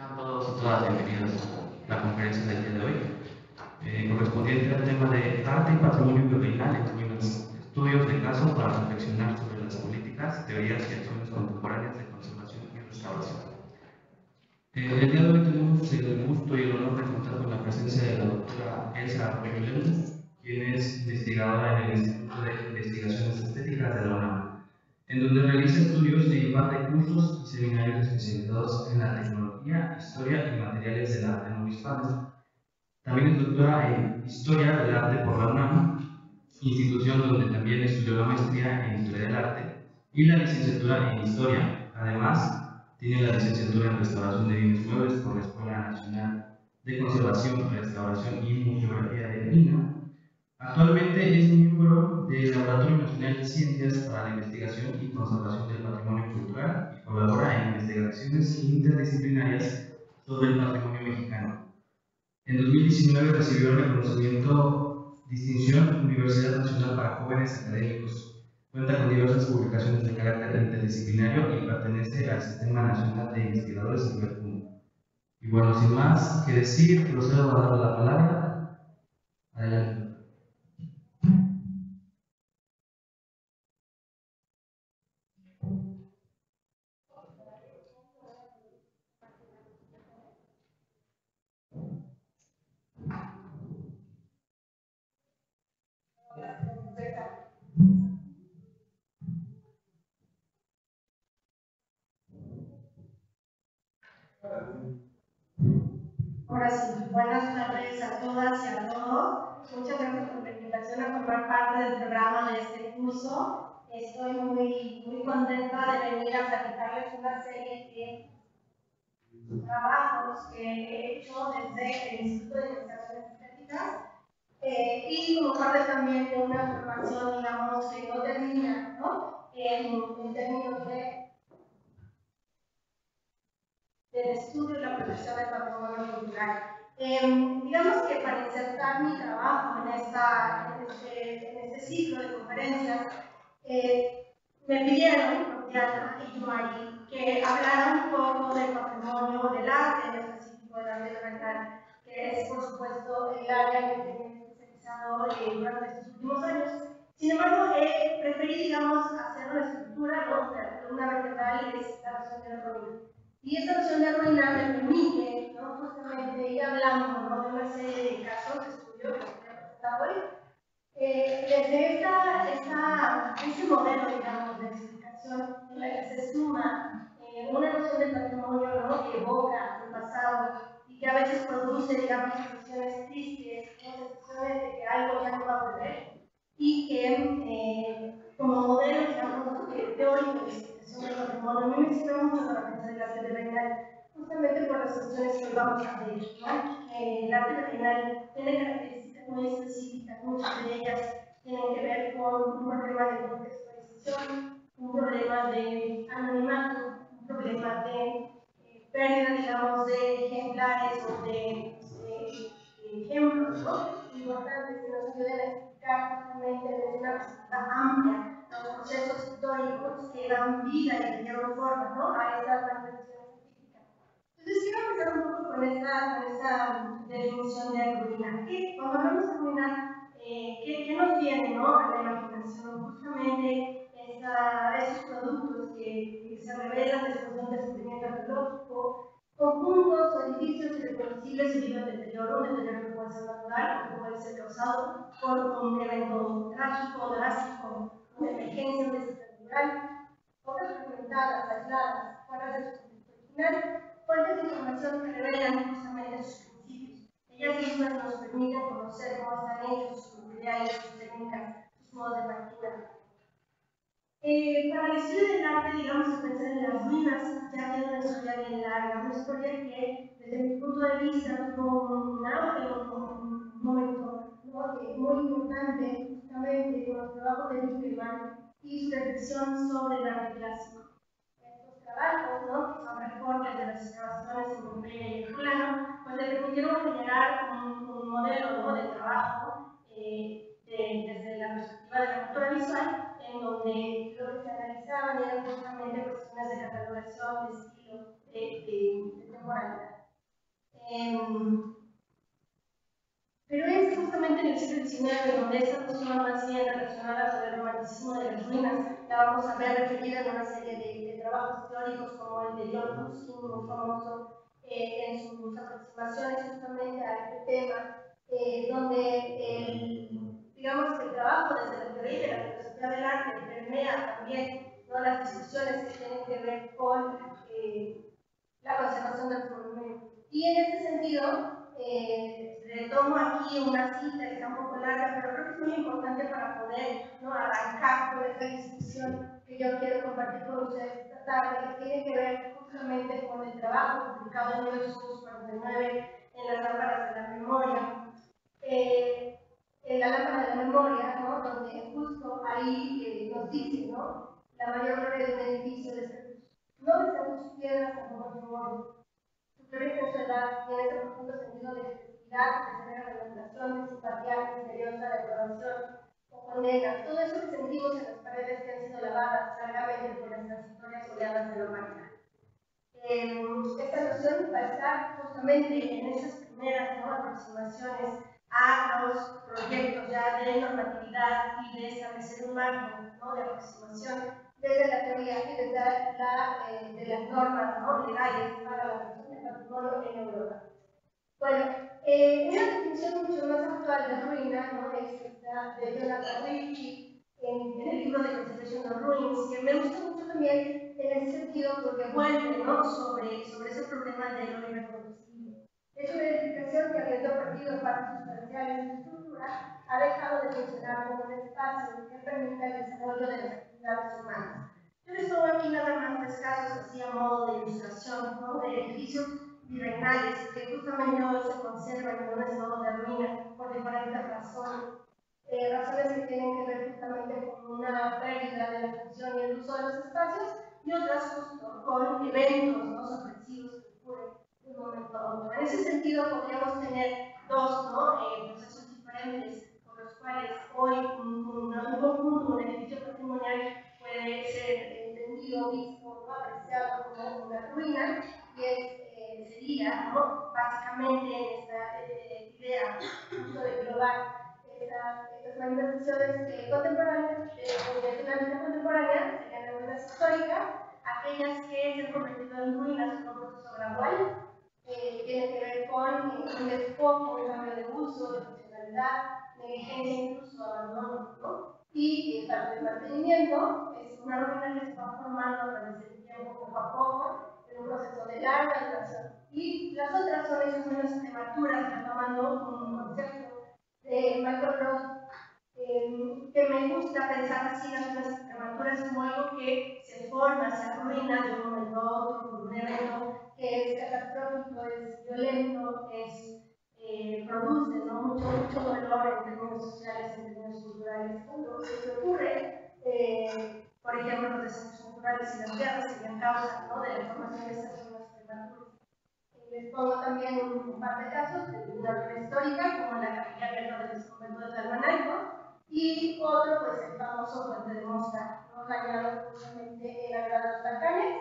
Sean todos y todas bienvenidos a la conferencia del día de hoy, correspondiente al tema de arte y patrimonio virreinal en términos estudios de caso para reflexionar sobre las políticas, teorías y acciones contemporáneas de conservación y restauración. El día de hoy tenemos el gusto y el honor de contar con la presencia de la doctora Elsa Arroyo Lemus, quien es investigadora en el Instituto de Investigaciones Estéticas de la UNAM, en donde realiza estudios e imparte cursos y seminarios especializados en la tecnología, historia y materiales del arte no hispano. También es doctora en Historia del Arte por la UNAM, institución donde también estudió la maestría en Historia del Arte y la licenciatura en Historia. Además, tiene la licenciatura en Restauración de Bienes Muebles por la Escuela Nacional de Conservación, Restauración y Museografía de Lina. Actualmente es miembro del Laboratorio Nacional de Ciencias para la Investigación y Conservación del Patrimonio Cultural y colabora en investigaciones interdisciplinarias sobre el patrimonio mexicano. En 2019 recibió el reconocimiento Distinción Universidad Nacional para Jóvenes Académicos. Cuenta con diversas publicaciones de carácter interdisciplinario y pertenece al Sistema Nacional de Investigadores Nivel 1. Y bueno, sin más que decir, procedo a dar la palabra. Adelante. Ahora sí, buenas tardes a todas y a todos. Muchas gracias por la invitación a formar parte del programa de este curso. Estoy muy contenta de venir a platicarles una serie de trabajos que he hecho desde el Instituto de Investigaciones Estéticas y como parte también de una formación, digamos, que no termina, ¿no? En términos del estudio y la protección del patrimonio cultural. Digamos que para insertar mi trabajo en este ciclo de conferencias, me pidieron, Diana y Yumari, que hablara un poco del patrimonio del arte, en específico del arte regional, que es, por supuesto, el área en que me he especializado durante estos últimos años. Sin embargo, preferí, digamos, hacer una estructura, ¿no? La columna vertebral es la noción de ruina. Y esta noción de ruina me permite, ¿no? Justamente ir hablando, ¿no? De una serie de casos de estudio que les voy a presentar hoy. Desde ese modelo, digamos, de explicación en la que se suma una noción del patrimonio, ¿no? Que evoca el pasado y que a veces produce, digamos, sensaciones tristes, ¿no? Sensaciones de que algo ya no va a volver, y que como modelo, digamos, teórico de explicación del patrimonio, a mí me sirve mucho para pensar el arte virreinal, justamente por las cuestiones que hoy vamos a ver, ¿no? El arte virreinal tiene características muy específicas, muchas de ellas tienen que ver con un problema de contextualización, un problema de anonimato, un problema de pérdida, digamos, de ejemplares o de ejemplos, ¿no? Importantes que nos ayuden a explicar justamente desde una perspectiva amplia los procesos históricos que dan vida y que dieron forma, ¿no? A estas manifestaciones científicas. Entonces, quiero empezar un poco con esta definición de ruina. Cuando hablamos de ruina, ¿qué nos viene, ¿no? A la imaginación? Justamente estos productos que se revelan después de un descubrimiento arqueológico, conjuntos o edificios irreconocibles debido al deterioro, un deterioro que puede ser natural o que puede ser causado por un evento trágico, drástico, una emergencia, un desastre natural, obras fragmentadas, aisladas, fuera de su contexto original, fuentes de información que revelan justamente sus principios. Ellas mismas nos permiten conocer cómo están hechos sus materiales, sus técnicas, sus modos de factura. Para la historia del arte, digamos que pensar en las ruinas ya tiene una historia bien larga, una historia que, desde mi punto de vista, tuvo un auge, un momento, ¿no? Muy importante, justamente con los trabajos de Wickerman y su reflexión sobre el arte clásico. Estos trabajos, ¿no? Que son reportes de las excavaciones en Pompeya y Herculano, pues le permitieron generar un modelo, ¿no? De trabajo desde la perspectiva de la cultura visual, en donde lo que se analizaban eran justamente cuestiones de catalogación, de estilo, de temporalidad. Pero es justamente en el siglo XIX donde esta noción más bien relacionada con el romanticismo de las ruinas la vamos a ver referida en una serie de trabajos teóricos como el de John Ruskin, muy famoso en sus aproximaciones justamente a este tema, donde digamos que el trabajo desde la teoría de la filosofía del arte permea también, ¿no?, las discusiones que tienen que ver con la conservación de los monumentos. Y en este sentido, retomo aquí una cita que está un poco larga, pero creo que es muy importante para poder, ¿no?, arrancar con esta discusión que yo quiero compartir con ustedes esta tarde, que tiene que ver justamente con el trabajo publicado en 1949 en las lámparas de la memoria. La lámpara de la memoria, ¿no?, donde justo ahí nos dice, ¿no?, la mayor gloria de un edificio no desde sus piedras tampoco su oro. Su floresta en su edad tiene ese profundo sentido de felicidad, de severa regulación, de simpatía misteriosa, de aprobación o condena. Todo eso que sentimos en las paredes que han sido lavadas largamente por las transitorias oleadas de la humanidad. Esta noción va a estar justamente en esas primeras, ¿no?, aproximaciones a los proyectos ya de normatividad y de establecer un marco, ¿no?, de aproximación desde la teoría y desde de las normas, ¿no?, legales para la protección del patrimonio en Europa. Bueno, una definición mucho más actual de ruina, ¿no?, es esta de Jonathan Ritchie en el libro de Conservation of Ruins, que me gusta mucho también en ese sentido porque vuelve, ¿no?, sobre ese problema de lo irreconocible. Es una edificación que, habiendo perdido partes sustanciales de su estructura, ha dejado de funcionar como un espacio que permita el desarrollo de las actividades humanas. Yo les pongo aquí nada más tres casos así a modo de ilustración, ¿no?, de edificios virreinales que justamente hoy se conservan en un estado de ruina por diferentes razones. Razones que tienen que ver justamente con una pérdida de la función y el uso de los espacios, y otras justo con eventos, ¿no?, sorpresivos que ocurren de un momento a otro. En ese sentido podríamos tener dos, ¿no?, procesos diferentes por los cuales hoy un conjunto, un edificio patrimonial puede ser entendido, visto, ¿no?, apreciado como una ruina, y sería, ¿no?, básicamente en esta idea justo de englobar estas manifestaciones contemporáneas, de una vida contemporánea, serían las ruinas históricas, aquellas que se han convertido en ruinas por un proceso gradual, tiene que ver con un despojo, un cambio de uso, de funcionalidad, negligencia, incluso abandono, ¿no? Y falta de mantenimiento, es una ruina que se va formando a través del tiempo, poco a poco, en un proceso de larga duración. Y las otras son esas ruinas prematuras, retomando un concepto de Michael Roth, que me gusta pensar así las ruinas prematuras como algo que se forma, se arruina de un momento a otro por un evento que es catastrófico, es violento, produce, ¿no?, mucho dolor en términos sociales, en términos culturales. Cuando se ocurre, por ejemplo, los desastres naturales y las guerras serían causa, ¿no?, de la formación de estas ruinas prematuras. Les pongo también un par de casos de una ruina histórica, como la capilla abierta del convento de Tlalmanalco, y otro, pues el famoso puente de Mostar, ¿no?, dañado justamente en la Guerra de los Balcanes,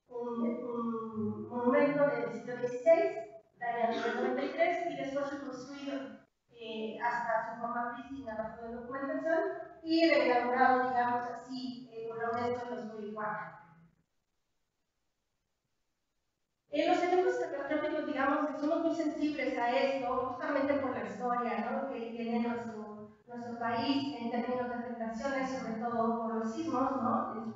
un monumento del siglo XVI, dañado en el 93 y después reconstruido hasta su forma prístina bajo la documentación y reinaugurado, digamos así, por la UNESCO en 2004. Los eventos catastróficos, digamos que somos muy sensibles a esto, justamente por la historia, ¿no?, que tiene nuestro país en términos de afectaciones, sobre todo por los sismos, ¿no?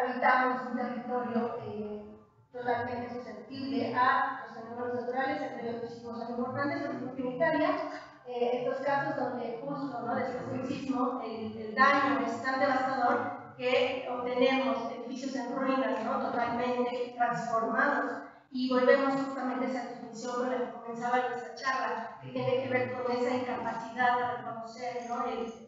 Habitamos un territorio totalmente susceptible a los fenómenos naturales, entre los sismos son importantes, sobre todo en Italia. Estos casos donde justo, ¿no?, después del sismo el daño es tan devastador que obtenemos edificios en ruinas, ¿no?, totalmente transformados, y volvemos justamente a esa definición con la que comenzaba nuestra charla, que tiene que ver con esa incapacidad de reconocer, ¿no?,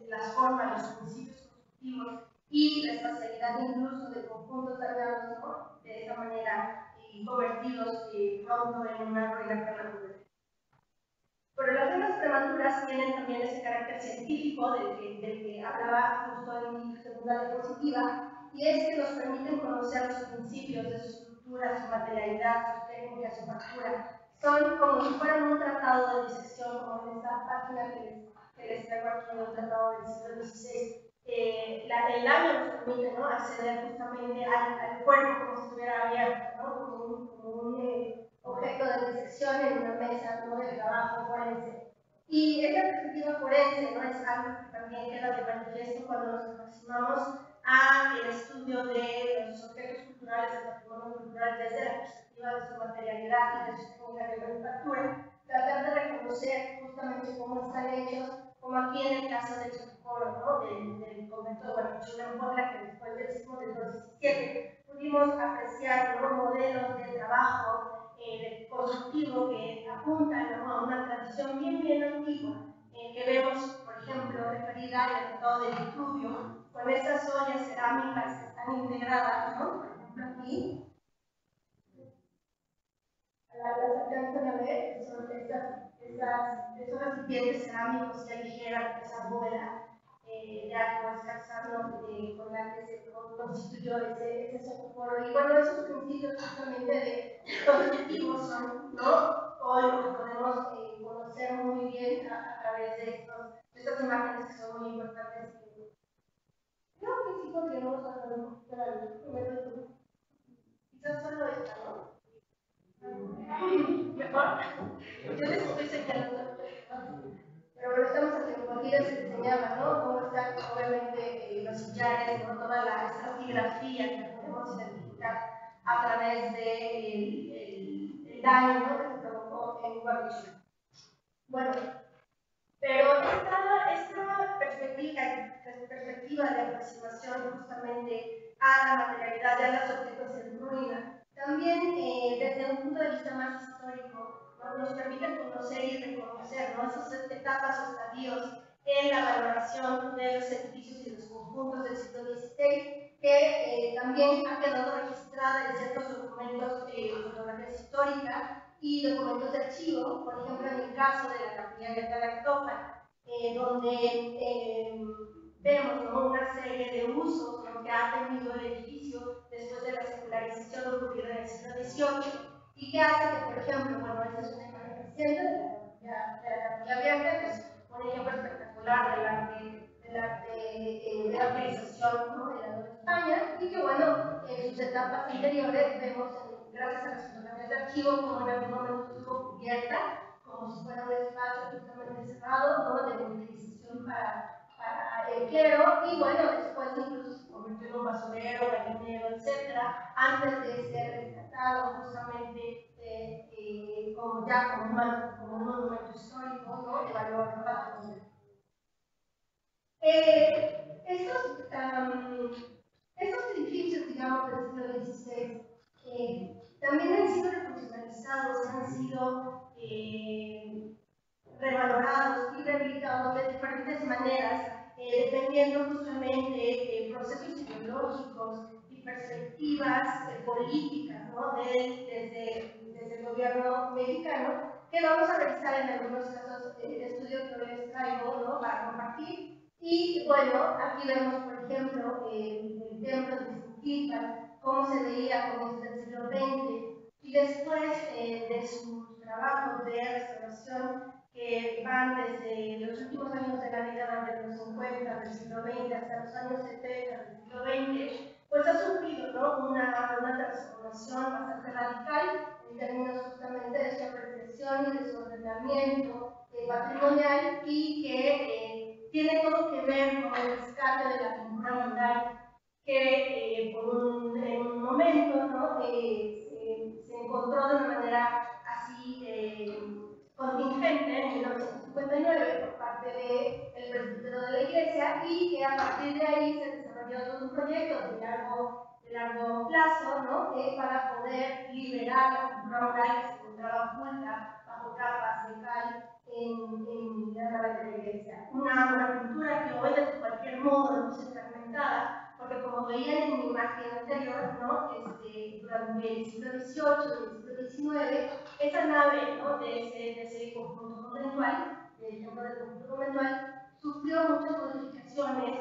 las formas, los principios constructivos y la espacialidad incluso de conjuntos dañados, ¿no?, de esa manera y convertidos pronto en una ruina prematura. Pero las ruinas prematuras tienen también ese carácter científico del que hablaba justo en mi segunda diapositiva, y es que nos permiten conocer los principios de su estructura estructura, su materialidad, sus técnicas, su factura. Son como si fueran un tratado de disección, como en esta página que les traigo aquí de un tratado del siglo XVI. El daño nos permite, ¿no?, acceder justamente al cuerpo como si estuviera abierto, ¿no?, como un objeto de disección en una mesa, ¿no?, de trabajo forense. Y esta perspectiva forense, ¿no?, es algo que también queda de manifiesto cuando nos aproximamos al estudio de los objetos culturales, del patrimonio cultural, desde la perspectiva de su materialidad y de su técnica de manufactura. Tratar de reconocer justamente cómo están hechos, como aquí en el caso del Socorro, ¿no?, del convento de Huachichula en Puebla, que después del sismo del 2017 pudimos apreciar, ¿no?, modelos de trabajo constructivo que apuntan, ¿no?, a una tradición bien antigua, que vemos, por ejemplo, referida al tratado del Vitruvio, con estas ollas cerámicas que están integradas, ¿no?, por ejemplo aquí, las alcanzan a ver, que son esos recipientes cerámicos que aligeran esa bóveda de algo escarzano con la que se constituyó ese socoporo. Y bueno, esos principios justamente de constructivos son, ¿no?, hoy lo que podemos conocer muy bien a través de estas imágenes que son muy importantes. Creo que sí podríamos bajar un poquito la luz, primero quizás solo esta, ¿no? ¿Mejor? Yo les estoy señalando. Pero bueno, estamos haciendo, aquí les enseñaba, ¿no?, cómo están obviamente los sillares, ¿no?, toda la estratigrafía que podemos identificar a través del daño, ¿no?, que se provocó en Guapichula. Bueno, pero esta perspectiva de aproximación justamente a la materialidad de los objetos en ruina, también desde un punto de vista más histórico, ¿no?, nos permite conocer y reconocer, ¿no?, esas etapas o estadios en la valoración de los edificios y los conjuntos del siglo XVI, que también ha quedado registrada en ciertos documentos, fotografías históricas y documentos de archivo, por ejemplo, en el caso de la capilla de Atalactopan, donde vemos, ¿no?, una serie de usos, ¿no?, que ha tenido el edificio después de la secularización ocurrida en el siglo XVIII, y que hace que, por ejemplo, bueno, esta es una imagen reciente de la capilla abierta, que es un ejemplo espectacular de la utilización, ¿no?, de la Nueva España, y que, bueno, en sus etapas anteriores vemos, gracias a las fotografías de archivo, como en algún momento estuvo cubierta, como si fuera un espacio justamente cerrado, ¿no?, de utilización para el clero, y bueno, después incluso se convirtió en un basurero, gallinero, etcétera, antes de ser rescatado justamente como un monumento histórico, ¿no?, de valor patrimonial. Estos edificios, digamos, del siglo XVI, también han sido refuncionalizados, han sido revalorados y rehabilitados de diferentes maneras, dependiendo justamente de procesos ideológicos y perspectivas políticas, ¿no?, desde el gobierno mexicano, que vamos a revisar en algunos casos el estudio que hoy les traigo, ¿no?, para compartir. Y bueno, aquí vemos, por ejemplo, el templo de Iztaccíhuatl, cómo se veía a comienzos del siglo XX, y después de sus trabajos de restauración que van desde los últimos años de la década de los 50 del siglo XX hasta los años 70 del siglo XX, pues ha sufrido, ¿no?, una transformación bastante radical en términos justamente de su apreciación y de su ordenamiento patrimonial, y que tiene todo que ver con el rescate de la pintura mural, que en un momento, ¿no?, se encontró de una manera así contingente en 1959 por parte del presbítero de la Iglesia, y que a partir de ahí se desarrolló todo un proyecto de largo plazo, ¿no?, para poder liberar la pintura mural que se encontraba oculta bajo capas de cal en la nave de la Iglesia. Una pintura que hoy de cualquier modo luce fragmentada, porque como veían en mi imagen anterior, ¿no?, durante el siglo XVIII y el siglo XIX, esa nave, ¿no?, de ese conjunto conventual, del templo del conjunto conventual, sufrió muchas modificaciones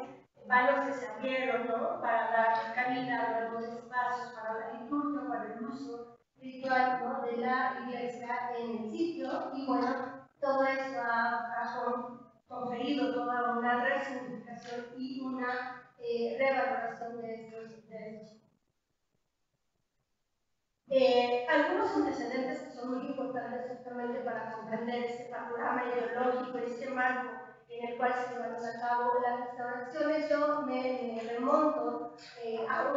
palos que se abrieron, ¿no? Para dar cabida a nuevos espacios para la liturgia, para el uso ritual, ¿no? De la iglesia en el sitio. Y bueno, todo eso ha conferido toda una resignificación y una revaloración de estos. Algunos antecedentes que son muy importantes justamente para comprender este panorama ideológico, este marco en el cual se llevaron a cabo las restauraciones. Yo me remonto a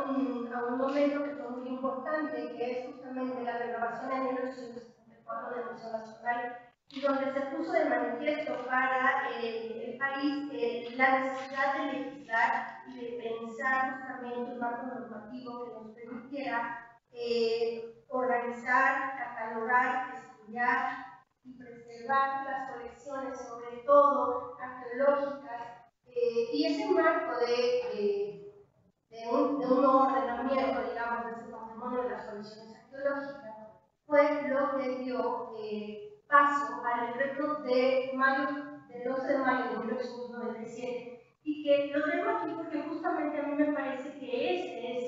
un momento que fue muy importante, que es justamente la renovación en 1874 del Museo Nacional, y donde se puso de manifiesto para el país la necesidad de legislar y de pensar justamente un marco normativo que nos permitiera organizar, catalogar, estudiar y preservar las colecciones, sobre todo arqueológicas, y ese marco de un ordenamiento, digamos, de ese patrimonio de las colecciones arqueológicas, fue lo que dio paso al decreto de mayo, del 12 de mayo de 1897, y que lo tengo aquí porque justamente a mí me parece que ese es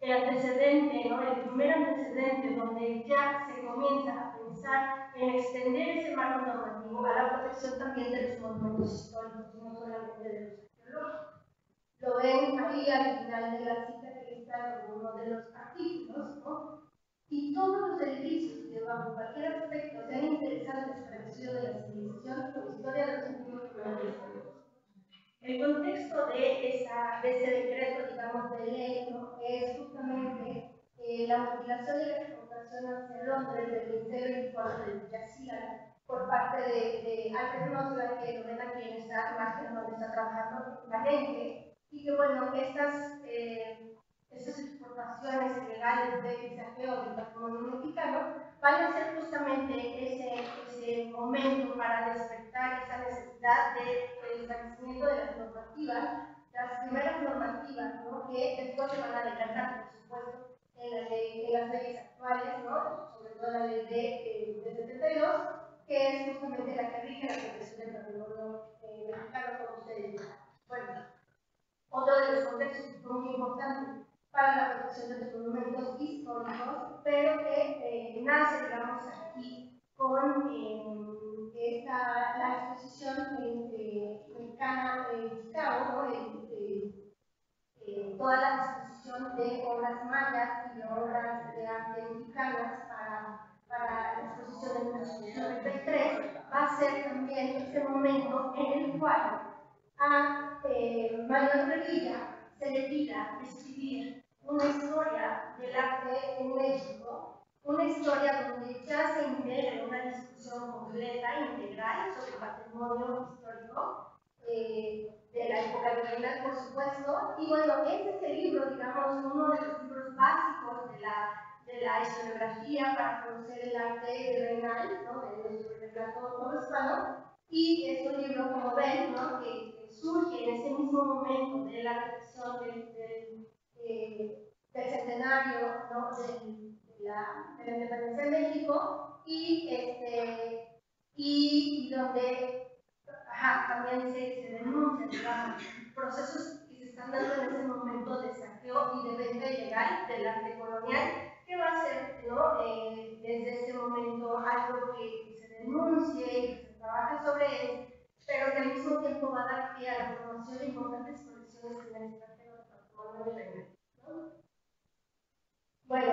el antecedente, ¿no? El primer antecedente donde ya se comienza a pensar en extender ese marco normativo a la protección también de los monumentos históricos, no solamente de los arqueológicos. Lo ven ahí al final de la cita que les traigo en uno de los artículos, ¿no? Y todos los edificios que bajo cualquier aspecto sean interesantes para el estudio de la civilización o historia de los antiguos monumentos históricos. El contexto de este decreto, digamos, de ley, ¿no? Es justamente la mutilación y la exportación hacia Londres del Ministerio 24 de Villasila por parte de Alfred Nosland, que lo ven aquí en esta imagen donde está trabajando en Palenque, y que, bueno, estas exportaciones ilegales de saqueo del patrimonio mexicano van a ser justamente ese momento para despertar esa necesidad de establecimiento de las normativas, las primeras normativas, ¿no? Que después se van a decantar, por supuesto, en las leyes actuales, ¿no? Sobre todo la ley de 72, que es justamente la que rige la protección del patrimonio mexicano, como ustedes dicen. Bueno, otro de los contextos que fue muy importante para la protección de los monumentos históricos, pero que nace, digamos, aquí con la exposición mexicana en Chicago, ¿no? Toda la exposición de obras mayas y de obras de arte mexicanas para la exposición de 1993, va a ser también ese momento en el cual a Manuel Revilla se le pida escribir una historia del arte en México, una historia donde ya se integre una discusión completa, integral, sobre el patrimonio histórico de la época virreinal, por supuesto. Y bueno, este es el libro, digamos, uno de los libros básicos de la historiografía para conocer el arte virreinal, ¿no? De nuestro virreinato novohispano. Y es un libro, como ven, ¿no? que surge en ese mismo momento de la reflexión del centenario, ¿no? de la independencia de México, y donde también se denuncian, digamos, procesos que se están dando en ese momento de saqueo y de venta ilegal del arte colonial, que va a ser, ¿no? Desde ese momento algo que se denuncie y que se trabaje sobre él, pero que al mismo tiempo va a dar pie a la formación de importantes colecciones en el extranjero de patrimonio virreinal, ¿no? Bueno,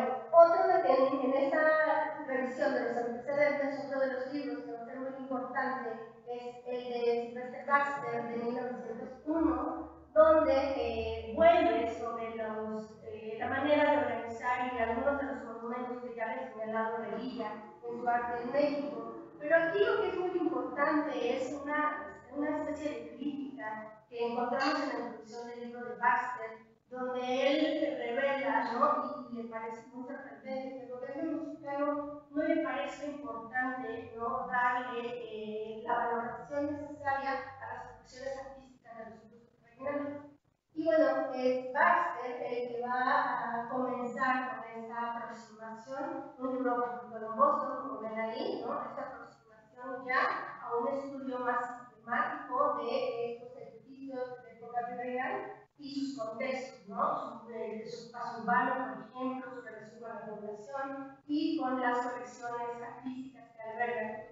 en esta revisión de los antecedentes, otro de los libros que va a ser muy importante es el de Sylvester Baxter de 1901, donde vuelve sobre la manera de organizar y algunos de los monumentos que ya había señalado Revilla en su arte en México. Pero aquí lo que es muy importante es una especie de crítica que encontramos en la introducción del libro de Baxter, donde él revela, ¿no? Y le parece muy sorprendente que el gobierno mexicano no le parece importante, ¿no? Darle la valoración necesaria a las expresiones artísticas de los grupos regionales. Y bueno, es Baxter el que va a comenzar con esta aproximación, un libro publicado en Boston, como ven ahí, ¿no? Esta aproximación ya a un estudio más sistemático de estos edificios de época virreinal y sus contextos, ¿no? Su paso urbano, por ejemplo, su relación con la población y con las colecciones artísticas que albergan.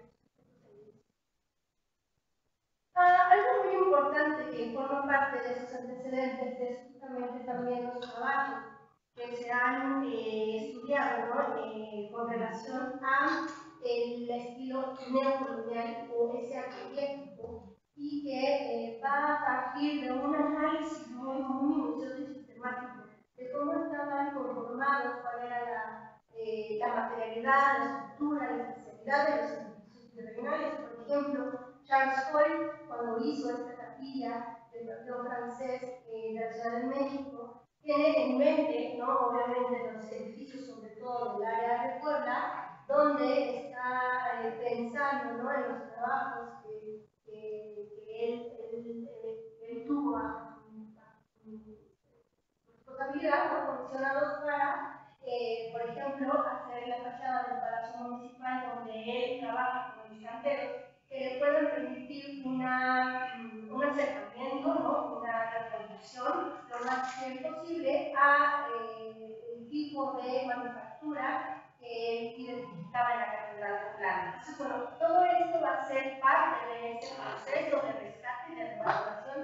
Algo muy importante que forma parte de esos antecedentes es justamente también los trabajos que se han estudiado, ¿no? Con relación a el estilo neocolonial o ese arquetipo y que va a partir de un análisis muy minucioso y sistemático de cómo estaban conformados, cuál era la materialidad, la estructura, la especialidad de los edificios virreinales. Por ejemplo, Charles Foy, cuando hizo esta capilla del Panteón Francés de la Ciudad de México, tiene en mente, ¿no? Obviamente, los edificios, sobre todo del área de Puebla, donde está pensando, ¿no? En los trabajos que él tuvo bajo su responsabilidad, ¿no? Comisionados para, por ejemplo, hacer la fachada del Palacio Municipal, donde él trabaja con los canteros, que le pueden permitir un acercamiento, ¿no? Una reproducción lo más fiel posible a el tipo de manufactura que él identificaba en la Catedral Poblana. Entonces, bueno, todo esto va a ser parte de ese proceso de rescate y de restauración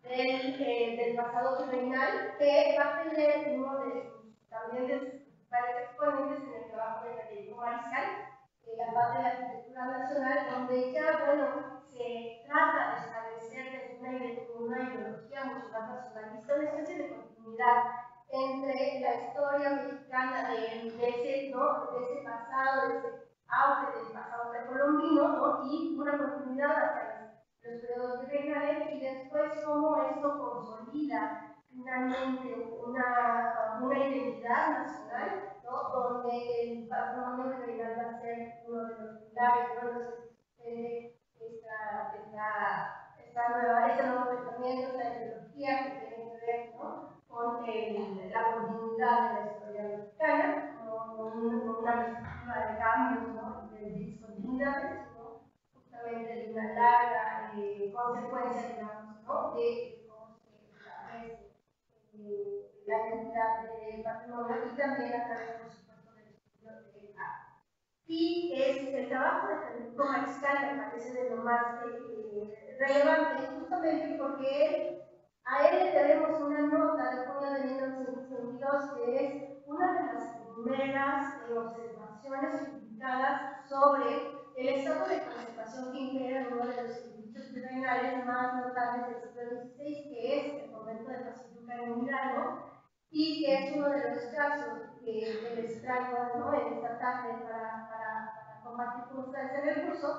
del pasado virreinal, que va a tener uno también de sus principales exponentes en el trabajo de Federico Mariscal, la parte de arquitectura nacional, donde ya, bueno, se trata de establecer desde una ideología mucho más nacionalista, una especie de continuidad entre la historia mexicana de ese pasado, de ese auge del pasado precolombino, ¿no? Y una continuidad hacia los periodos virreinales, y después cómo esto consolida finalmente una identidad nacional, ¿no? Donde el patrimonio virreinal va a ser uno de los pilares, ¿no? Entonces, este nuevo pensamiento, esta ideología que tiene que ver, ¿no? Con la continuidad de la historia mexicana, no una perspectiva de cambios, ¿no? De discontinuidades, sino justamente de una larga consecuencia, digamos, ¿no? De cómo se establece la identidad del patrimonio y también a través, por supuesto, del estudio del arte. Y el trabajo de Federico Mariscal me parece de lo más relevante, justamente porque a él le debemos una nota de junio de 1922, que es una de las primeras observaciones publicadas sobre el estado de conservación que impera en uno de los edificios virreinales más notables del siglo XVI, que es el convento de Pacifica en Hidalgo, y que es uno de los casos que les traigo, ¿no? En esta tarde para compartir con ustedes en el curso.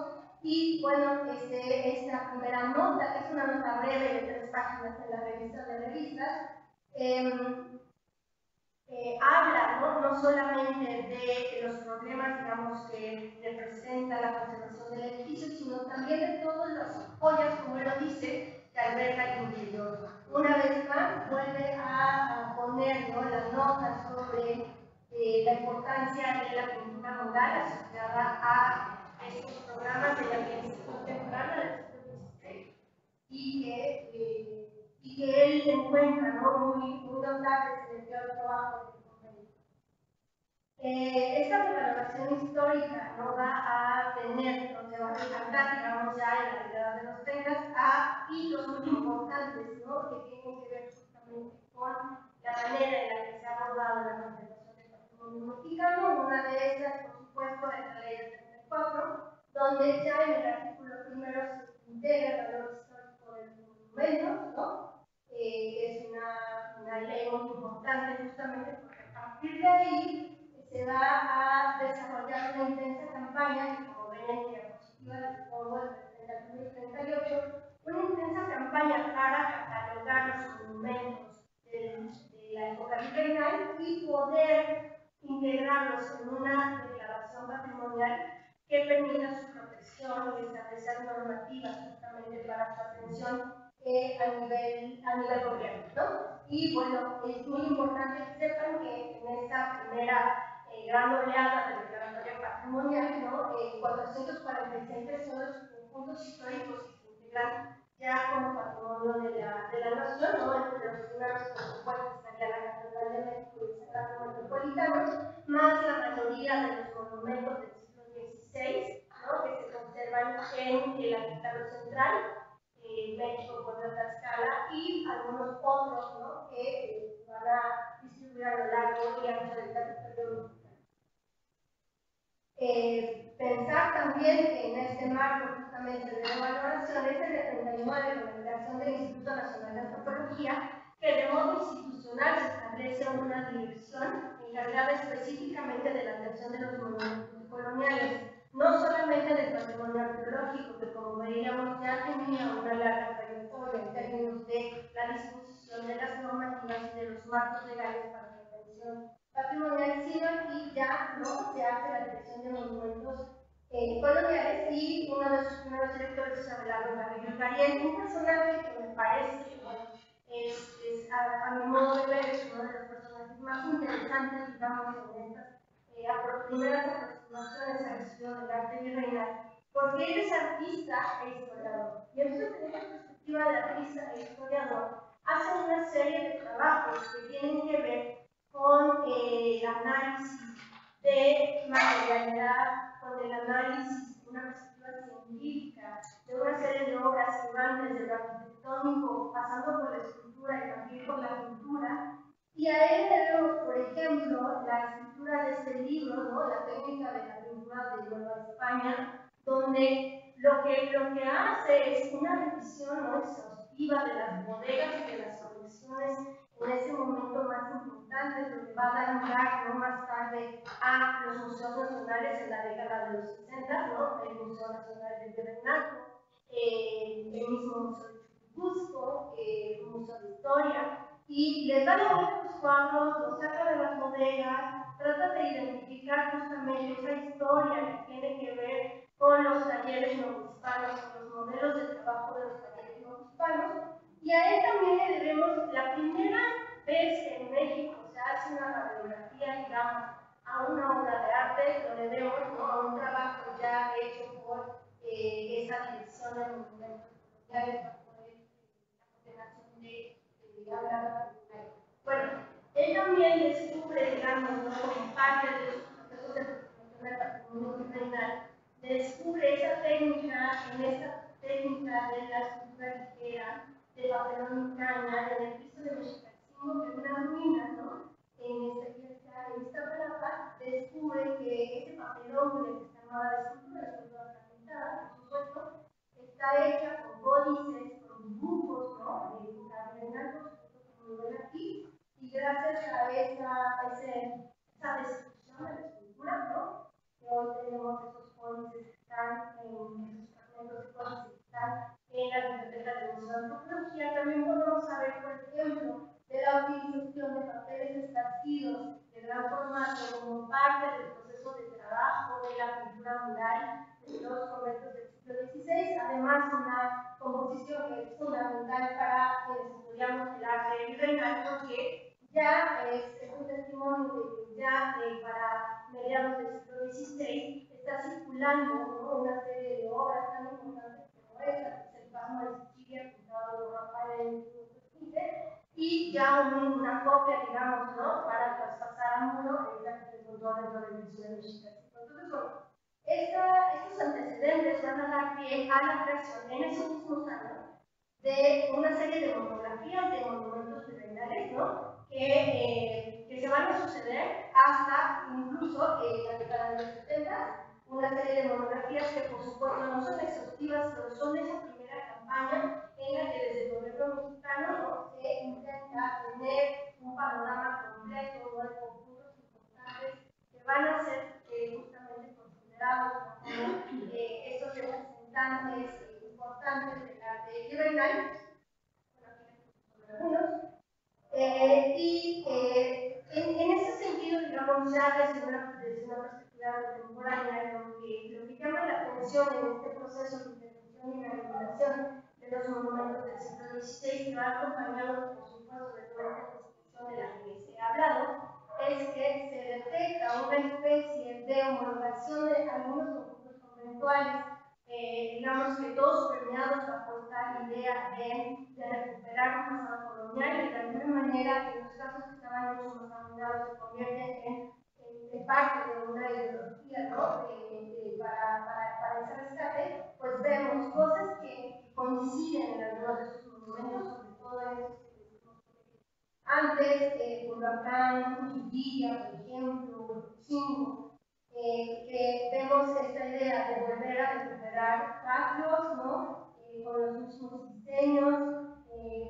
Y bueno, esta primera nota, que es una nota breve de 3 páginas en la revista de revistas, habla, ¿no? Solamente de los problemas, digamos, que representa la conservación del edificio, sino también de todas las joyas, como él lo dice, que alberga el interior. Una vez más, vuelve a poner, ¿no? La nota sobre la importancia de la pintura mural asociada a estos programas de la organización temprana del siglo XVI, y que él encuentra, ¿no? muy notables en el trabajo de esta revaloración histórica no va a tener, o se va a decantar, digamos, ya en la década de los 30 a hitos muy importantes, ¿no? Que tienen que ver justamente con la manera en la que se ha abordado la conservación del patrimonio mexicano. Una de estas, por supuesto, es la ley del 34, donde ya en el artículo primero se integra el valor histórico de los monumentos, ¿no? Que es una ley muy importante justamente porque a partir de ahí se va a desarrollar una intensa campaña, que como ven en mi diapositiva les pongo desde el 31 y 38, una intensa campaña para catalogar los monumentos de la época virreinal y poder integrarlos en una declaración patrimonial que permita su protección y establecer normativas justamente para su atención a nivel gobierno, ¿no? Y bueno, es muy importante que sepan que en esta primera gran oleada de declaratoria patrimonial, ¿no? 447 son los conjuntos históricos que se integran ya como patrimonio de la nación, ¿no? Entre los primeros, por supuesto, estaría la Catedral de México y el Sagrado Metropolitano, más la mayoría de los monumentos del siglo XVI, ¿no? Que se conservan en el Altiplano Central, México, Puebla, Tlaxcala, y algunos otros, ¿no? Que van a distribuir a lo largo y ancho del territorio mexicano. Pensar también que en este marco justamente de valoraciones en el 39 con la creación del Instituto Nacional de Antropología, que de modo institucional se establece una dirección encargada específicamente de la atención de los monumentos coloniales, no solamente del patrimonio arqueológico, que como veíamos ya tenía una larga trayectoria en términos de la disposición de las normativas y de los marcos legales para la atención patrimonial, sino aquí ya no se hace la dirección de monumentos coloniales, y uno de sus primeros directores es Abelardo Carrillo Gariel, un personaje que me parece que a mi modo de ver es uno de los personajes más interesantes, digamos, en estas primeras aproximaciones al estudio del arte virreinal, porque él es artista e historiador, y entonces desde esta perspectiva de artista e historiador hace una serie de trabajos que tienen que ver con el análisis de materialidad, con el análisis de una perspectiva científica, de una serie de obras que van desde lo arquitectónico, pasando por la escultura y también por la pintura. Y a él le debemos, por ejemplo, la escritura de este libro, ¿no? La técnica de la pintura de Nueva España, donde lo que hace es una revisión, ¿no? Exhaustiva de las bodegas y de las colecciones en ese momento más importante, lo que va a dar lugar, ¿no? Más tarde a los museos nacionales en la década de los 60, ¿no? El Museo Nacional del Virreinato, el mismo Museo de Churubusco, el Museo de Historia, y les da la vuelta a los cuadros, los saca de las bodegas, trata de identificar justamente esa historia que tiene que ver con los talleres novohispanos, con los modelos de trabajo de los talleres novohispanos, y a él también le debemos la primera vez que en México se hace una radiografía, digamos, a una obra de arte, lo debemos, ¿no? A un trabajo ya hecho por esa dirección de monumentos coloniales para poder la coordinación de hablar. Bueno, él también descubre, digamos, ¿no? Como parte de los procesos de transformación del patrimonio virreinal, descubre esa técnica, en esta técnica de la escultura ligera, de papelón y caña, en el piso de Mexicalcingo, que es una ruina, ¿no? En esta iglesia, en esta palabra, descubre que ese papelón de que se llamaba la escultura, fragmentada, por supuesto, está hecha con códices, con dibujos, ¿no? De época virreinal, por supuesto, como ven aquí, y gracias a esa destrucción de la escultura, ¿no? Que hoy tenemos esos códices que están en esos fragmentos de códices que están en la biblioteca del Museo de Antropología. También podemos saber, por ejemplo, de la utilización de papeles esparcidos de gran formato como parte del proceso de trabajo de la pintura mural de los conventos del siglo XVI. Además, una composición que es fundamental para quienes estudiamos el arte virreinal, porque ya es un testimonio de que ya para mediados del siglo XVI está circulando, ¿no? Una serie de obras tan importantes como esta, que es el Pasmo de Sicilia, pintado por Rafael en 1915, y ya una copia, digamos, ¿no? Para traspasar a muro, es la que se encontró dentro del Museo de Mexicanos. Entonces, bueno, estos antecedentes van a dar pie a la creación en esos mismos años de una serie de monografías de monumentos virreinales, ¿no? Que se van a suceder hasta incluso la década de los 70, una serie de monografías que por supuesto no son exhaustivas, pero son esa primera campaña en la que desde el gobierno mexicano, ¿no? Se intenta tener un panorama completo, ¿no? De conjuntos importantes que van a ser justamente considerados como estos representantes importantes del arte virreinal, algunos, en ese sentido, digamos, ya desde una perspectiva contemporánea, lo que llama la atención en este proceso de intervención y rehabilitación de los monumentos del siglo XVI, que va acompañado, por supuesto, de toda esta investigación de la que se ha hablado, es que se detecta una especie de homologación de algunos conjuntos conventuales digamos que todos permeados bajo esta idea de recuperar un pasado colonial y de alguna manera en los casos que estaban mucho más arruinados se convierte en parte de una ideología, ¿no? Para ese rescate, pues vemos cosas que coinciden en algunos de sus monumentos, sobre todo en estos que decimos antes, Culhuacán, Cuchilla, por ejemplo, Chingo, que vemos esta idea de volver a recuperar patios, ¿no? Con los mismos diseños,